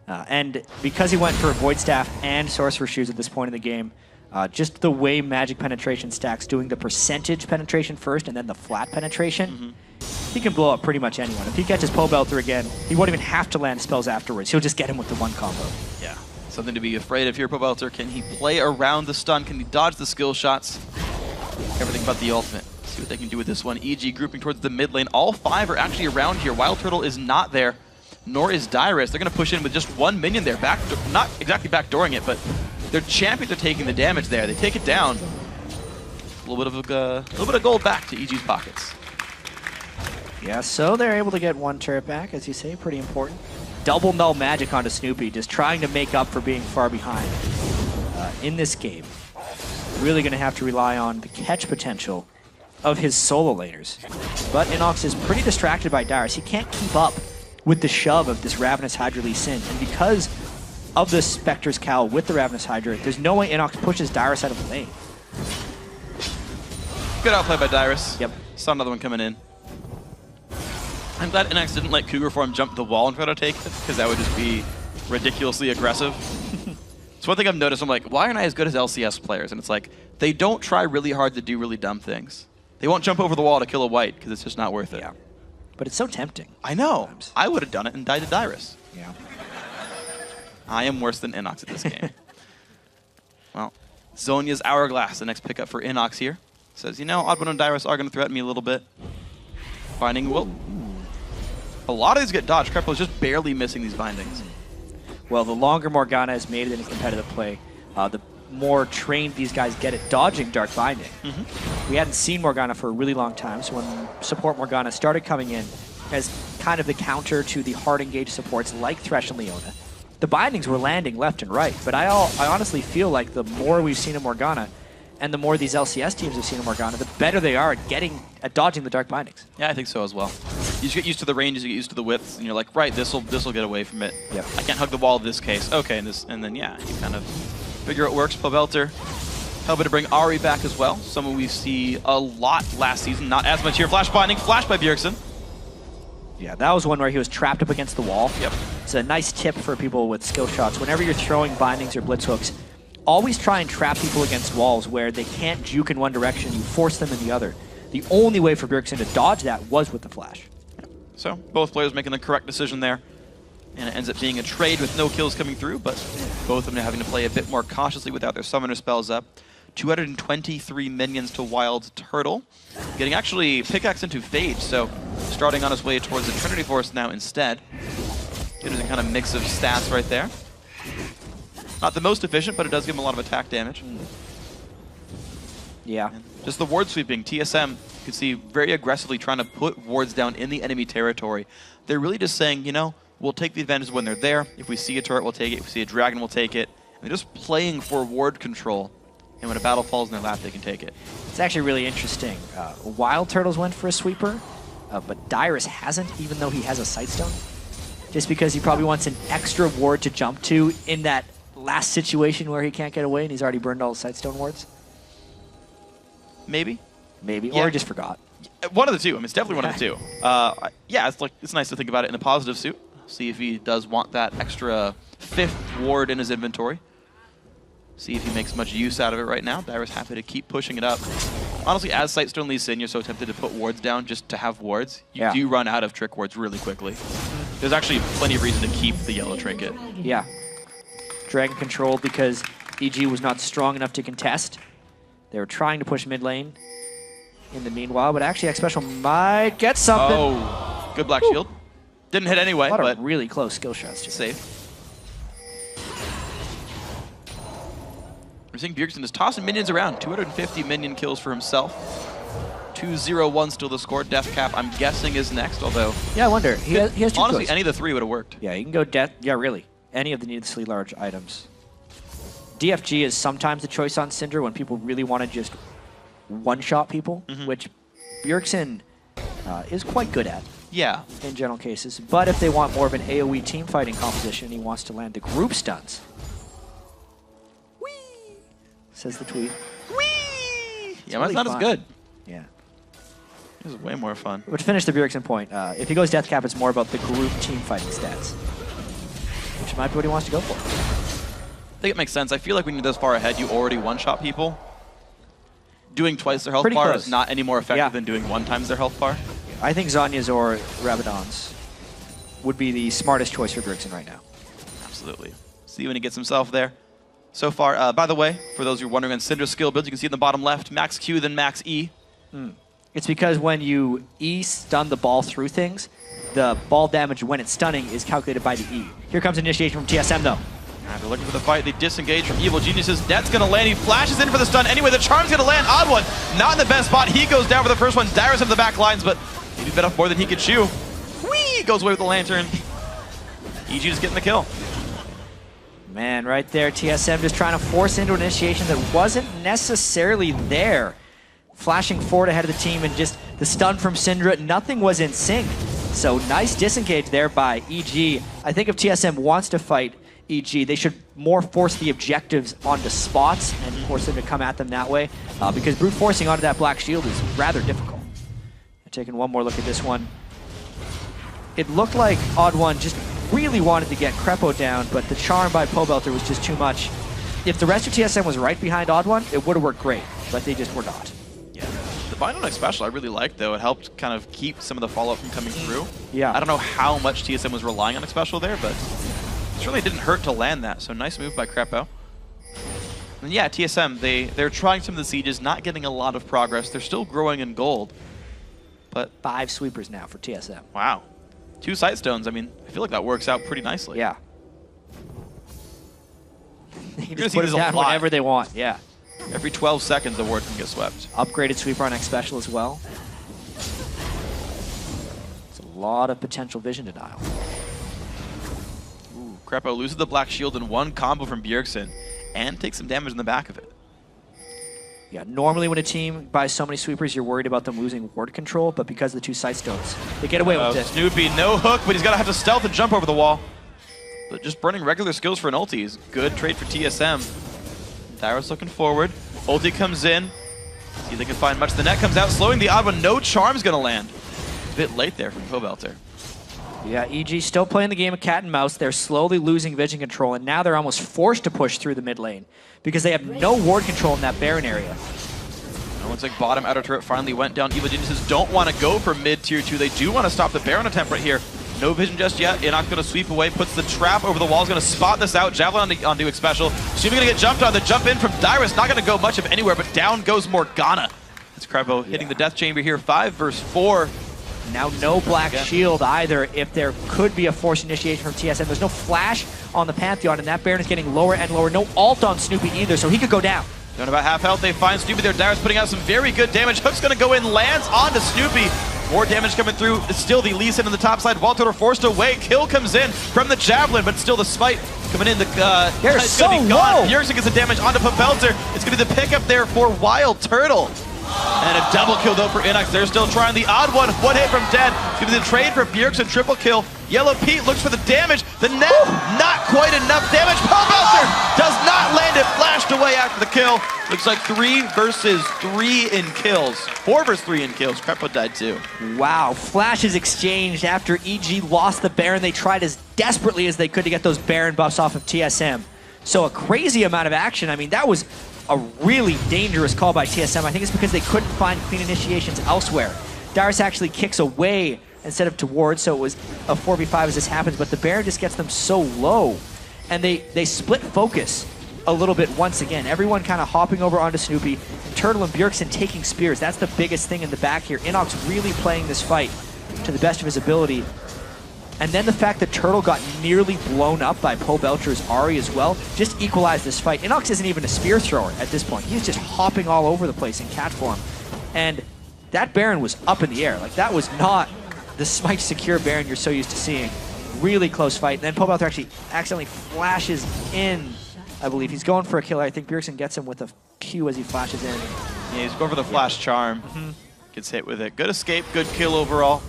[SPEAKER 2] And because he went for Void Staff and Sorcerer's Shoes at this point in the game, just the way magic penetration stacks, doing the percentage penetration first and then the flat penetration, he can blow up pretty much anyone. If he catches Pobelter again, he won't even have to land spells afterwards. He'll just get him with the 1 combo.
[SPEAKER 1] Yeah. Something to be afraid of here, Pobelter. Can he play around the stun? Can he dodge the skill shots? Everything but the ultimate. See what they can do with this one. EG grouping towards the mid lane. All 5 are actually around here. Wild Turtle is not there, nor is Dyrus. They're going to push in with just 1 minion there. Not exactly backdooring it, but their champions are taking the damage there. They take it down. A little bit of gold back to EG's pockets.
[SPEAKER 2] Yeah, so they're able to get 1 turret back, as you say, pretty important. Double null magic onto Snoopy, just trying to make up for being far behind in this game. Really going to have to rely on the catch potential of his solo laners. But Inox is pretty distracted by Dyrus. He can't keep up with the shove of this Ravenous Hydra Lee Sin. And because of the Spectre's Cowl with the Ravenous Hydra, there's no way Inox pushes Dyrus out of the lane.
[SPEAKER 1] Good outplay by Dyrus.
[SPEAKER 2] Yep.
[SPEAKER 1] Saw another one coming in. I'm glad Inox didn't let Cougar Form jump the wall and try to take it, because that would just be ridiculously aggressive. It's one thing I've noticed. I'm like, why aren't I as good as LCS players? And it's like, they don't try really hard to do really dumb things. They won't jump over the wall to kill a white, because it's just not worth it.
[SPEAKER 2] Yeah. But it's so tempting.
[SPEAKER 1] I know. I would have done it and died to Dyrus.
[SPEAKER 2] Yeah.
[SPEAKER 1] I am worse than Inox at this game. Well, Zhonya's Hourglass, the next pickup for Inox here. Says, you know, Oddbone and Dyrus are going to threaten me a little bit. Binding will... A lot of these get dodged. Crepo's just barely missing these bindings.
[SPEAKER 2] Well, the longer Morgana has made it in a competitive play, the more trained these guys get at dodging Dark Binding. We hadn't seen Morgana for a really long time, so when support Morgana started coming in as kind of the counter to the hard engaged supports like Thresh and Leona, the bindings were landing left and right. But I honestly feel like the more we've seen of Morgana, and the more these LCS teams have seen of Morgana, the better they are at dodging the Dark Bindings.
[SPEAKER 1] Yeah, I think so as well. You just get used to the ranges, you get used to the widths, and you're like, right, this'll get away from it.
[SPEAKER 2] Yep.
[SPEAKER 1] I can't hug the wall in this case. Okay, and then yeah, you kind of figure it works. Pobelter helping to bring Ahri back as well. Someone we see a lot last season, not as much here. Flash binding, flash by Bjergsen.
[SPEAKER 2] Yeah, that was one where he was trapped up against the wall.
[SPEAKER 1] Yep.
[SPEAKER 2] It's a nice tip for people with skill shots. Whenever you're throwing bindings or blitz hooks, always try and trap people against walls where they can't juke in one direction, you force them in the other. The only way for Bjergsen to dodge that was with the flash.
[SPEAKER 1] So, both players making the correct decision there. And it ends up being a trade with no kills coming through, but both of them having to play a bit more cautiously without their summoner spells up. 223 minions to Wild Turtle. Getting actually pickaxe into Phage, so starting on his way towards the Trinity Force now instead. Getting a kind of mix of stats right there. Not the most efficient, but it does give him a lot of attack damage.
[SPEAKER 2] Yeah.
[SPEAKER 1] And just the ward sweeping. TSM, you can see very aggressively trying to put wards down in the enemy territory. They're really just saying, you know, we'll take the advantage when they're there. If we see a turret, we'll take it. If we see a dragon, we'll take it. And they're just playing for ward control And when a battle falls in their lap, they can take it.
[SPEAKER 2] It's actually really interesting. Wild Turtles went for a sweeper, but Dyrus hasn't, even though he has a Sightstone. Just because he probably wants an extra ward to jump to in that last situation where he can't get away and he's already burned all the Sightstone wards.
[SPEAKER 1] Maybe.
[SPEAKER 2] Maybe,
[SPEAKER 1] Yeah.
[SPEAKER 2] or he just forgot.
[SPEAKER 1] One of the two. I mean, it's definitely one of the two. Yeah, it's nice to think about it in a positive suit. See if he does want that extra 5th ward in his inventory. See if he makes much use out of it right now. Dyrus happy to keep pushing it up. Honestly, as Sightstone leads in, you're so tempted to put wards down just to have wards. You do run out of trick wards really quickly. There's actually plenty of reason to keep the yellow trinket.
[SPEAKER 2] Yeah. Dragon controlled because EG was not strong enough to contest. They were trying to push mid lane in the meanwhile, but actually X Special might get something.
[SPEAKER 1] Oh, good Black Shield. Didn't hit anyway, but
[SPEAKER 2] really close skill shots. Too.
[SPEAKER 1] Safe. We're seeing Bjergsen is tossing minions around. 250 minion kills for himself. 2-0-1 still the score. Death Cap, I'm guessing, is next, although...
[SPEAKER 2] Yeah, I wonder. He has two
[SPEAKER 1] honestly,
[SPEAKER 2] choices.
[SPEAKER 1] any of the 3 would have worked.
[SPEAKER 2] Yeah, you can go Death... Yeah, really. Any of the needlessly large items. DFG is sometimes the choice on Syndra when people really want to just one-shot people, which Bjergsen is quite good at.
[SPEAKER 1] Yeah.
[SPEAKER 2] In general cases. But if they want more of an AoE team fighting composition, he wants to land the group stuns. Whee! Says the tweet.
[SPEAKER 1] Whee! Yeah,
[SPEAKER 2] really
[SPEAKER 1] that's not
[SPEAKER 2] fun.
[SPEAKER 1] as good.
[SPEAKER 2] Yeah.
[SPEAKER 1] This is way more fun.
[SPEAKER 2] But to finish the Bjergsen point, if he goes Death Cap, it's more about the group team fighting stats. Which might be what he wants to go for.
[SPEAKER 1] I think it makes sense. I feel like when you're this far ahead, you already one-shot people. Doing twice their health
[SPEAKER 2] Pretty
[SPEAKER 1] bar
[SPEAKER 2] close.
[SPEAKER 1] is not any more effective than doing 1 times their health bar.
[SPEAKER 2] I think Zhonya's or Rabadon's would be the smartest choice for Bjergsen right now.
[SPEAKER 1] Absolutely. See when he gets himself there. So far, by the way, for those who are wondering on Syndra's skill builds, you can see in the bottom left, max Q, then max E.
[SPEAKER 2] It's because when you E stun the ball through things, the ball damage when it's stunning is calculated by the E. Here comes initiation from TSM though.
[SPEAKER 1] They're looking for the fight. They disengage from Evil Geniuses. Net's going to land. He flashes in for the stun. Anyway, the charm's going to land. Odd One, not in the best spot. He goes down for the first one. Dyrus up the back lines, but maybe bit off more than he could chew. Whee! Goes away with the lantern. EG just getting the kill.
[SPEAKER 2] Man, right there, TSM just trying to force into an initiation that wasn't necessarily there. Flashing forward ahead of the team and just the stun from Syndra, nothing was in sync. So nice disengage there by EG. I think if TSM wants to fight EG, they should more force the objectives onto spots and force them to come at them that way, because brute forcing onto that Black Shield is rather difficult. Taking one more look at this one. It looked like Odd One just really wanted to get Crepo down, but the charm by Pobelter was just too much. If the rest of TSM was right behind Odd One, it would have worked great, but they just were not.
[SPEAKER 1] Yeah. The bind on X Special I really liked, though. It helped kind of keep some of the follow-up from coming through.
[SPEAKER 2] Yeah.
[SPEAKER 1] I don't know how much TSM was relying on X Special there, but it certainly didn't hurt to land that, so nice move by Crepo. And yeah, TSM, they're trying some of the sieges, not getting a lot of progress. They're still growing in gold, but...
[SPEAKER 2] 5 sweepers now for TSM.
[SPEAKER 1] Wow. 2 Sightstones, I mean, I feel like that works out pretty nicely.
[SPEAKER 2] Yeah. They can
[SPEAKER 1] You're
[SPEAKER 2] just
[SPEAKER 1] gonna
[SPEAKER 2] put
[SPEAKER 1] see
[SPEAKER 2] it
[SPEAKER 1] this a
[SPEAKER 2] down
[SPEAKER 1] lot.
[SPEAKER 2] whenever they want, yeah.
[SPEAKER 1] Every 12 seconds, a ward can get swept.
[SPEAKER 2] Upgraded sweeper on X Special as well. It's a lot of potential vision denial.
[SPEAKER 1] Ooh, Crepo loses the Black Shield in 1 combo from Bjergsen and takes some damage in the back of it.
[SPEAKER 2] Yeah, normally when a team buys so many sweepers, you're worried about them losing ward control, but because of the 2 Sightstones, they get away with it.
[SPEAKER 1] Snoopy, no hook, but he's got to have to stealth and jump over the wall. But just burning regular skills for an ulti is good trade for TSM. Dyrus looking forward. Ulti comes in. See if they can find much. The net comes out, slowing the Odd One. No charm's going to land. A bit late there from Pobelter.
[SPEAKER 2] Yeah, EG still playing the game of cat and mouse. They're slowly losing vision control, and now they're almost forced to push through the mid lane because they have no ward control in that Baron area.
[SPEAKER 1] It looks like bottom outer turret finally went down. Evil Geniuses don't want to go for mid tier 2. They do want to stop the Baron attempt right here. No vision just yet. Inok going to sweep away, puts the trap over the wall. Is going to spot this out. Javelin onto X Special. Snoopy going to get jumped on. The jump in from Dyrus. Not going to go much of anywhere, but down goes Morgana. It's Crepo hitting the Death Chamber here. 5 versus 4.
[SPEAKER 2] Now no Black Shield either if there could be a forced initiation from TSM. There's no flash on the Pantheon, and that Baron is getting lower and lower. No ult on Snoopy either, so he could go down.
[SPEAKER 1] Down about half health, they find Snoopy there. Dyrus putting out some very good damage. Hook's going to go in, lands onto Snoopy. More damage coming through. It's still the Lee Sin on the top side. Walter forced away. Kill comes in from the Javelin, but still the smite coming in.
[SPEAKER 2] They're
[SPEAKER 1] it's
[SPEAKER 2] so
[SPEAKER 1] gonna be
[SPEAKER 2] low.
[SPEAKER 1] gone. Bjergsen gets the damage onto Papelter. It's going to be the pickup there for Wild Turtle. And a double kill though for Inox. They're still trying the odd one. One hit from Dead. It's going to be the trade for Bjergsen. Triple kill. Yellow Pete looks for the damage. The net, not quite enough damage. Papelter does not land it. Flashed away after the kill. Looks like 3 versus 3 in kills. 4 versus 3 in kills. Crepo died too.
[SPEAKER 2] Wow, flashes exchanged after EG lost the Baron. They tried as desperately as they could to get those Baron buffs off of TSM. So a crazy amount of action. I mean, that was a really dangerous call by TSM. I think it's because they couldn't find clean initiations elsewhere. Dyrus actually kicks away instead of towards, so it was a 4v5 as this happens, but the Baron just gets them so low. And they split focus a little bit once again. Everyone kind of hopping over onto Snoopy. Turtle and Bjergsen taking spears. That's the biggest thing in the back here. Inox really playing this fight to the best of his ability. And then the fact that Turtle got nearly blown up by Pobelter's Ahri as well just equalized this fight. Inox isn't even a spear thrower at this point. He's just hopping all over the place in cat form. And that Baron was up in the air. Like, that was not the smite secure Baron you're so used to seeing. Really close fight. And then Pobelter actually accidentally flashes in, I believe. He's going for a kill. I think Bjergsen gets him with a Q as he flashes in.
[SPEAKER 1] Yeah, he's going for the flash charm. Gets hit with it. Good escape, good kill overall.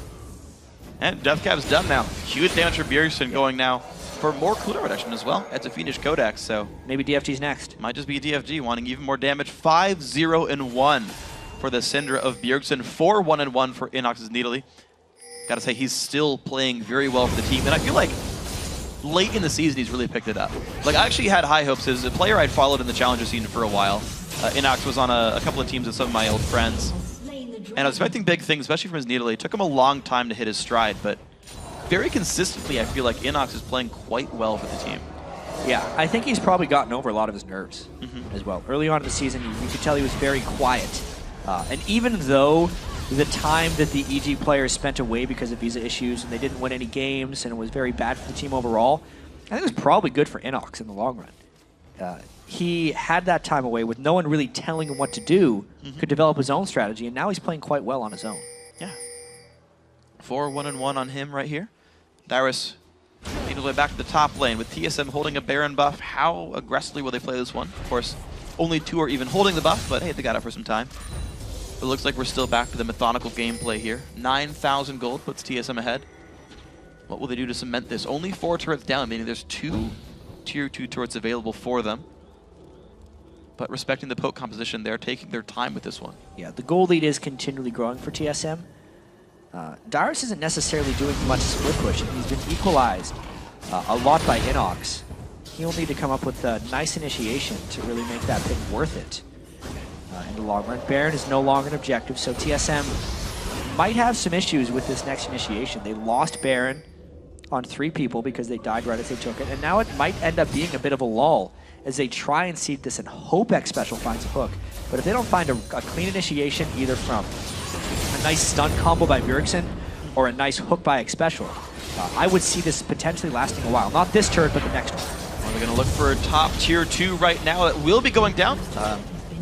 [SPEAKER 1] And Deathcap's done now. Huge damage for Bjergsen going now for more cooldown reduction as well at the Fiendish Codex, so
[SPEAKER 2] Maybe DFG's next.
[SPEAKER 1] might just be DFG wanting even more damage. 5-0-1 for the Syndra of Bjergsen. 4-1-1 for Inox's Needly. Gotta say, he's still playing very well for the team, and I feel like late in the season he's really picked it up. Like, I actually had high hopes as a player I'd followed in the Challenger scene for a while. Inox was on a couple of teams with some of my old friends. And I was expecting big things, especially from his Needle. It took him a long time to hit his stride, but very consistently, I feel like Inox is playing quite well for the team.
[SPEAKER 2] Yeah, I think he's probably gotten over a lot of his nerves as well. Early on in the season, you could tell he was very quiet. And even though the time that the EG players spent away because of visa issues and they didn't win any games and it was very bad for the team overall, I think it was probably good for Inox in the long run. He had that time away with no one really telling him what to do, could develop his own strategy, and now he's playing quite well on his own.
[SPEAKER 1] Yeah. 4-1-1 on him right here. Dyrus making his way back to the top lane with TSM holding a Baron buff. How aggressively will they play this one? Of course, only 2 are even holding the buff, but hey, they got it for some time. It looks like we're still back to the methodical gameplay here. 9,000 gold puts TSM ahead. What will they do to cement this? Only 4 turrets down, meaning there's 2 tier 2 turrets available for them. But respecting the poke composition, they're taking their time with this one.
[SPEAKER 2] Yeah, the gold lead is continually growing for TSM. Dyrus isn't necessarily doing much split pushing. He's been equalized a lot by Inox. He'll need to come up with a nice initiation to really make that pick worth it in the long run. Baron is no longer an objective, so TSM might have some issues with this next initiation. They lost Baron on 3 people because they died right as they took it, and now it might end up being a bit of a lull as they try and seed this and hope X Special finds a hook. But if they don't find a clean initiation, either from a nice stun combo by Bjergsen or a nice hook by X Special, I would see this potentially lasting a while. Not this turn, but the next one.
[SPEAKER 1] Well, they're going to look for a top tier 2 right now that will be going down.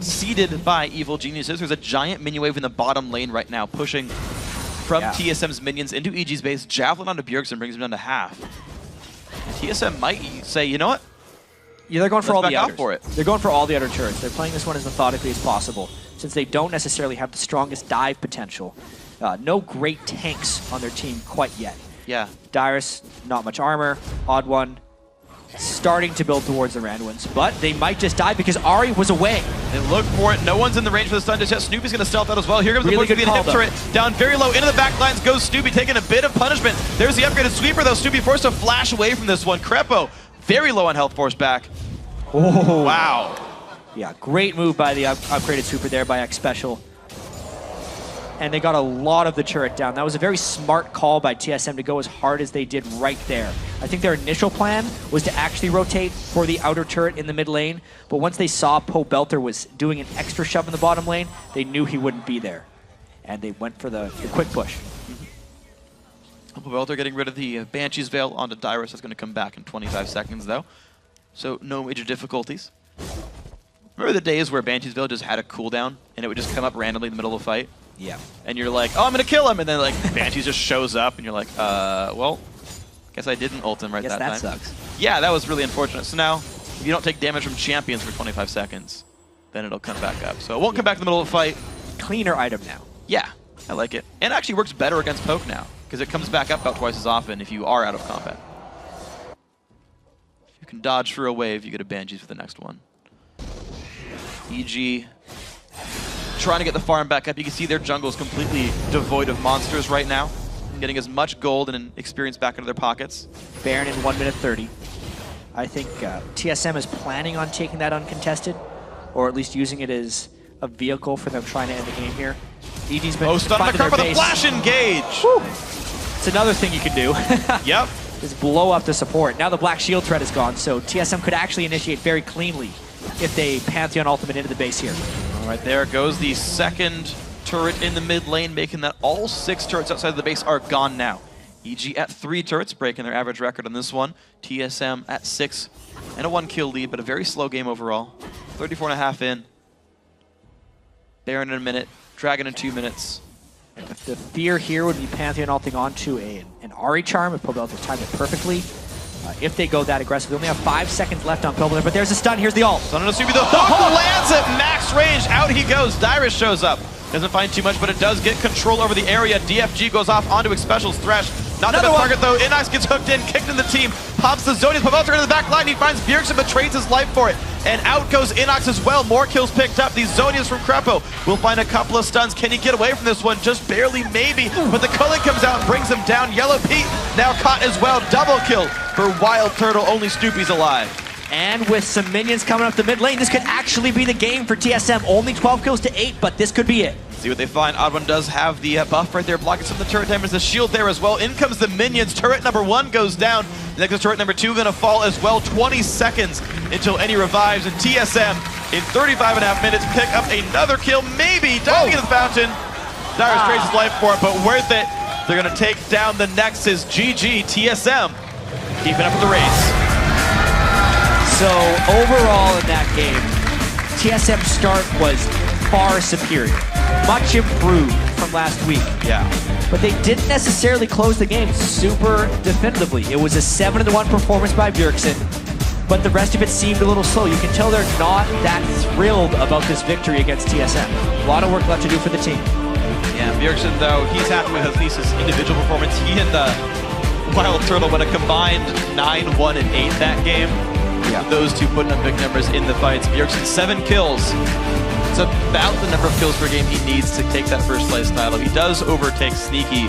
[SPEAKER 1] Seeded by Evil Geniuses. There's a giant minion wave in the bottom lane right now, pushing from TSM's minions into EG's base. Javelin onto Bjergsen brings him down to half. And TSM might say, you know what?
[SPEAKER 2] Yeah, they're going for all the
[SPEAKER 1] back
[SPEAKER 2] others.
[SPEAKER 1] out for it.
[SPEAKER 2] They're going for all the other turrets. They're playing this one as methodically as possible, since they don't necessarily have the strongest dive potential. No great tanks on their team quite yet.
[SPEAKER 1] Yeah.
[SPEAKER 2] Dyrus, not much armor. Odd One, starting to build towards the Randuins, but they might just die because Ahri was away.
[SPEAKER 1] They look for it. No one's in the range for the stun just yet. Snoopy's going to stealth out as well. Here comes
[SPEAKER 2] Really
[SPEAKER 1] the
[SPEAKER 2] good
[SPEAKER 1] push to the
[SPEAKER 2] call,
[SPEAKER 1] hip turret. Down very low into the back lines goes Snoopy, taking a bit of punishment. There's the upgraded sweeper though. Snoopy forced to flash away from this one. Crepo, very low on health force back.
[SPEAKER 2] Oh.
[SPEAKER 1] Wow.
[SPEAKER 2] Yeah, great move by the upgraded super there by X Special. And they got a lot of the turret down. That was a very smart call by TSM to go as hard as they did right there. I think their initial plan was to actually rotate for the outer turret in the mid lane, but once they saw Pobelter was doing an extra shove in the bottom lane, they knew he wouldn't be there. And they went for the quick push.
[SPEAKER 1] Pobelter getting rid of the Banshee's Veil onto Dyrus. That's going to come back in 25 seconds though. So no major difficulties. Remember the days where Banshee's Veil just had a cooldown and it would just come up randomly in the middle of a fight?
[SPEAKER 2] Yeah.
[SPEAKER 1] And you're like, oh, I'm going to kill him. And then like Banshee just shows up and you're like, well, guess I didn't ult him right that time.
[SPEAKER 2] Guess that sucks.
[SPEAKER 1] Yeah, that was really unfortunate. So now, if you don't take damage from champions for 25 seconds, then it'll come back up. So it won't come back in the middle of the fight.
[SPEAKER 2] Cleaner item now.
[SPEAKER 1] Yeah, I like it. And it actually works better against poke now, because it comes back up about twice as often if you are out of combat. If you can dodge for a wave, you get a Banshees for the next one. EG trying to get the farm back up. You can see their jungle is completely devoid of monsters right now. Getting as much gold and experience back into their pockets.
[SPEAKER 2] Baron in 1 minute 30. I think TSM is planning on taking that uncontested, or at least using it as a vehicle for them trying to end the game here. EG's been
[SPEAKER 1] stun on the curve with a flash engage!
[SPEAKER 2] Woo. It's another thing you can do.
[SPEAKER 1] Yep.
[SPEAKER 2] Just blow up the support. Now the black shield threat is gone, so TSM could actually initiate very cleanly if they Pantheon ultimate into the base here.
[SPEAKER 1] All right, there goes the second turret in the mid lane, making that all 6 turrets outside of the base are gone now. EG at 3 turrets, breaking their average record on this one. TSM at 6 and a 1-kill lead, but a very slow game overall. 34.5 in. Baron in a minute, Dragon in 2 minutes.
[SPEAKER 2] The fear here would be Pantheon ulting onto an Ari Charm if Pobelter timed it perfectly. If they go that aggressive, they only have 5 seconds left on Pobelter, but there's a stun. Here's the ult.
[SPEAKER 1] Stun on a Subi. The hook lands at max range. Out he goes. Dyrus shows up. Doesn't find too much, but it does get control over the area. DFG goes off onto Xpecial's Thresh. Not the best target though. Inox gets hooked in, kicked in the team. Pops the Zodiac. Pobelter into the back line. He finds Bjergsen, but trades his life for it. And out goes Inox as well. More kills picked up. These Zonias from Krepo will find a couple of stuns. Can he get away from this one? Just barely, maybe. But the culling comes out and brings him down. Yellow Pete now caught as well. Double kill for Wild Turtle. Only Snoopy's alive.
[SPEAKER 2] And with some minions coming up the mid lane, this could actually be the game for TSM. Only 12 kills to 8, but this could be it.
[SPEAKER 1] See what they find. Odd1 does have the buff right there, blocking some of the turret damage. The shield there as well. In comes the minions. Turret number 1 goes down. Next is turret number 2 going to fall as well. 20 seconds until any revives. And TSM in 35.5 minutes pick up another kill. Maybe diving in the fountain. Dyrus trades his life for it, but worth it. They're going to take down the Nexus. GG TSM. Keeping up with the race.
[SPEAKER 2] So overall in that game, TSM's start was far superior. Much improved from last week.
[SPEAKER 1] Yeah.
[SPEAKER 2] But they didn't necessarily close the game super definitively. It was a 7-1 performance by Bjergsen, but the rest of it seemed a little slow. You can tell they're not that thrilled about this victory against TSM. A lot of work left to do for the team.
[SPEAKER 1] Yeah, Bjergsen, though, he's happy with at least his individual performance. He and Wild Turtle went a combined 9-1 and 8 that game. Yeah. Those two putting up big numbers in the fights. Bjergsen 7 kills. It's about the number of kills per game he needs to take that first place title. He does overtake Sneaky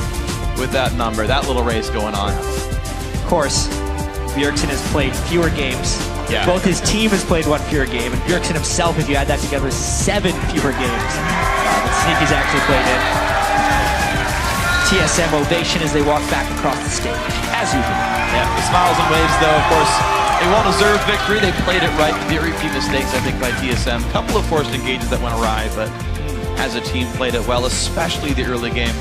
[SPEAKER 1] with that number. That little race going on.
[SPEAKER 2] Of course, Bjergsen has played fewer games.
[SPEAKER 1] Yeah.
[SPEAKER 2] Both his team has played 1 fewer game, and Bjergsen himself, if you add that together, 7 fewer games. But Sneaky's actually played in. TSM ovation as they walk back across the stage, as usual.
[SPEAKER 1] Yeah, the smiles and waves, though, of course. A well-deserved victory. They played it right. Very few mistakes, I think, by TSM. A couple of forced engages that went awry, but as a team played it well, especially the early game.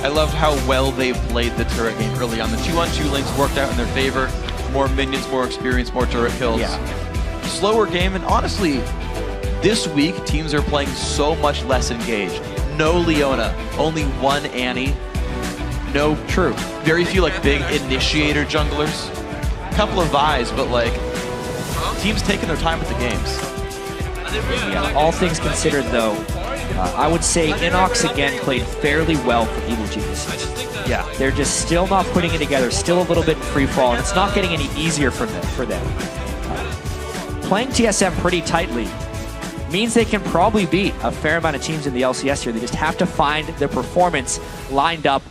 [SPEAKER 1] I loved how well they played the turret game early on. The 2-on-2 links worked out in their favor. More minions, more experience, more turret kills.
[SPEAKER 2] Yeah.
[SPEAKER 1] Slower game, and honestly, this week, teams are playing so much less engaged. No Leona, only 1 Annie. No, true. Very few like big initiator junglers. Couple of Vi's, but like teams taking their time with the games.
[SPEAKER 2] Yeah, all things considered, though, I would say Inox again played fairly well for Evil Genius. Yeah, they're just still not putting it together, still a little bit in free fall, and it's not getting any easier for them. Playing TSM pretty tightly means they can probably beat a fair amount of teams in the LCS here. They just have to find their performance lined up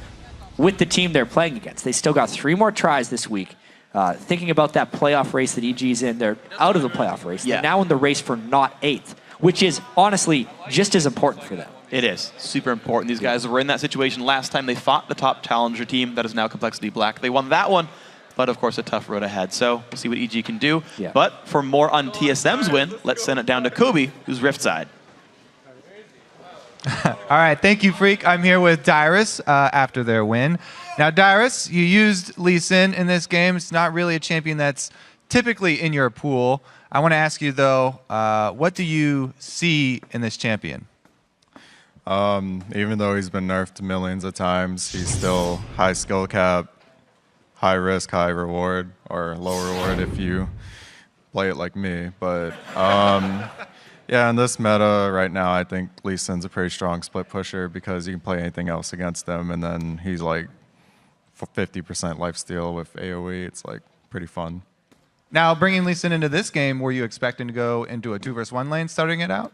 [SPEAKER 2] with the team they're playing against. They still got 3 more tries this week. Thinking about that playoff race that EG's in, they're out of the playoff race.
[SPEAKER 1] Yeah.
[SPEAKER 2] They're now in the race for not 8th, which is honestly just as important for them.
[SPEAKER 1] It is super important. These guys were in that situation last time they fought the top challenger team that is now Complexity Black. They won that one, but of course a tough road ahead. So we'll see what EG can do.
[SPEAKER 2] Yeah.
[SPEAKER 1] But for more on TSM's win, let's send it down to Kobe, who's Rift side.
[SPEAKER 4] All right, thank you, Freak. I'm here with Dyrus after their win. Now, Dyrus, you used Lee Sin in this game. It's not really a champion that's typically in your pool. I want to ask you, though, what do you see in this champion?
[SPEAKER 5] Even though he's been nerfed millions of times, he's still high skill cap, high risk, high reward, or low reward if you play it like me. But yeah, in this meta right now, I think Lee Sin's a pretty strong split pusher because you can play anything else against him, and then he's like 50% lifesteal with AoE. It's like pretty fun.
[SPEAKER 4] Now, bringing Lee Sin into this game, were you expecting to go into a 2-versus-1 lane starting it out?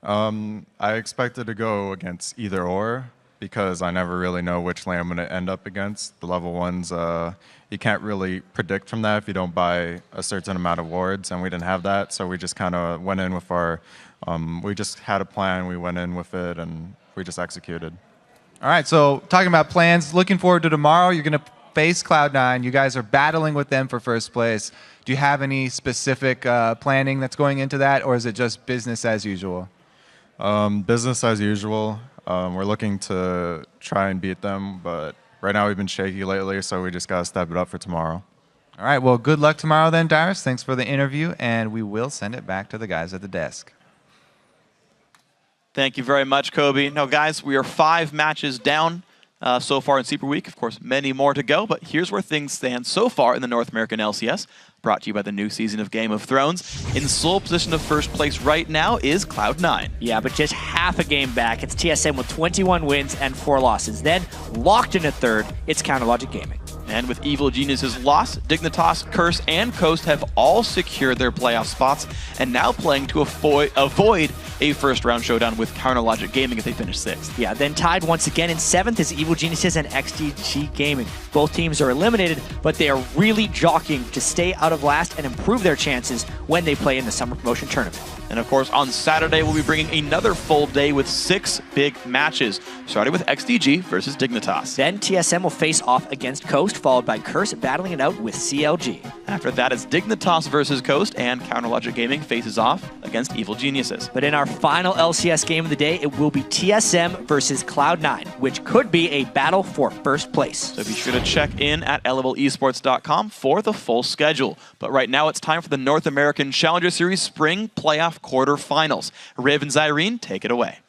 [SPEAKER 5] I expected to go against either or because I never really know which lane I'm going to end up against. The level ones, you can't really predict from that if you don't buy a certain amount of wards, and we didn't have that, so we just kind of went in with our, we just had a plan, we went in with it, and we just executed.
[SPEAKER 4] All right, so talking about plans, looking forward to tomorrow. You're going to face Cloud9. You guys are battling with them for first place. Do you have any specific planning that's going into that, or is it just business as usual?
[SPEAKER 5] Business as usual. We're looking to try and beat them, but right now we've been shaky lately, so we just got to step it up for tomorrow.
[SPEAKER 4] All right, well, good luck tomorrow then, Dyrus. Thanks for the interview, and we will send it back to the guys at the desk.
[SPEAKER 1] Thank you very much, Kobe. Now, guys, we are 5 matches down so far in Super Week. Of course, many more to go, but here's where things stand so far in the North American LCS, brought to you by the new season of Game of Thrones. In sole position of first place right now is Cloud9.
[SPEAKER 2] Yeah, but just half a game back. It's TSM with 21 wins and 4 losses. Then, locked in at third, it's Counterlogic Gaming.
[SPEAKER 1] And with Evil Genius's loss, Dignitas, Curse, and Coast have all secured their playoff spots and now playing to avoid a first-round showdown with Counterlogic Gaming if they finish 6th.
[SPEAKER 2] Yeah, then tied once again in 7th is Evil Geniuses and XDG Gaming. Both teams are eliminated, but they are really jockeying to stay out of last and improve their chances when they play in the Summer Promotion Tournament.
[SPEAKER 1] And of course, on Saturday, we'll be bringing another full day with 6 big matches, starting with XDG versus Dignitas.
[SPEAKER 2] Then TSM will face off against Coast, followed by Curse battling it out with CLG.
[SPEAKER 1] After that, it's Dignitas versus Coast, and Counterlogic Gaming faces off against Evil Geniuses.
[SPEAKER 2] But in our final LCS game of the day, it will be TSM versus Cloud9, which could be a battle for first place.
[SPEAKER 1] So be sure to check in at levelesports.com for the full schedule. But right now, it's time for the North American Challenger Series Spring Playoff Quarterfinals. Riv and Zyrene, take it away.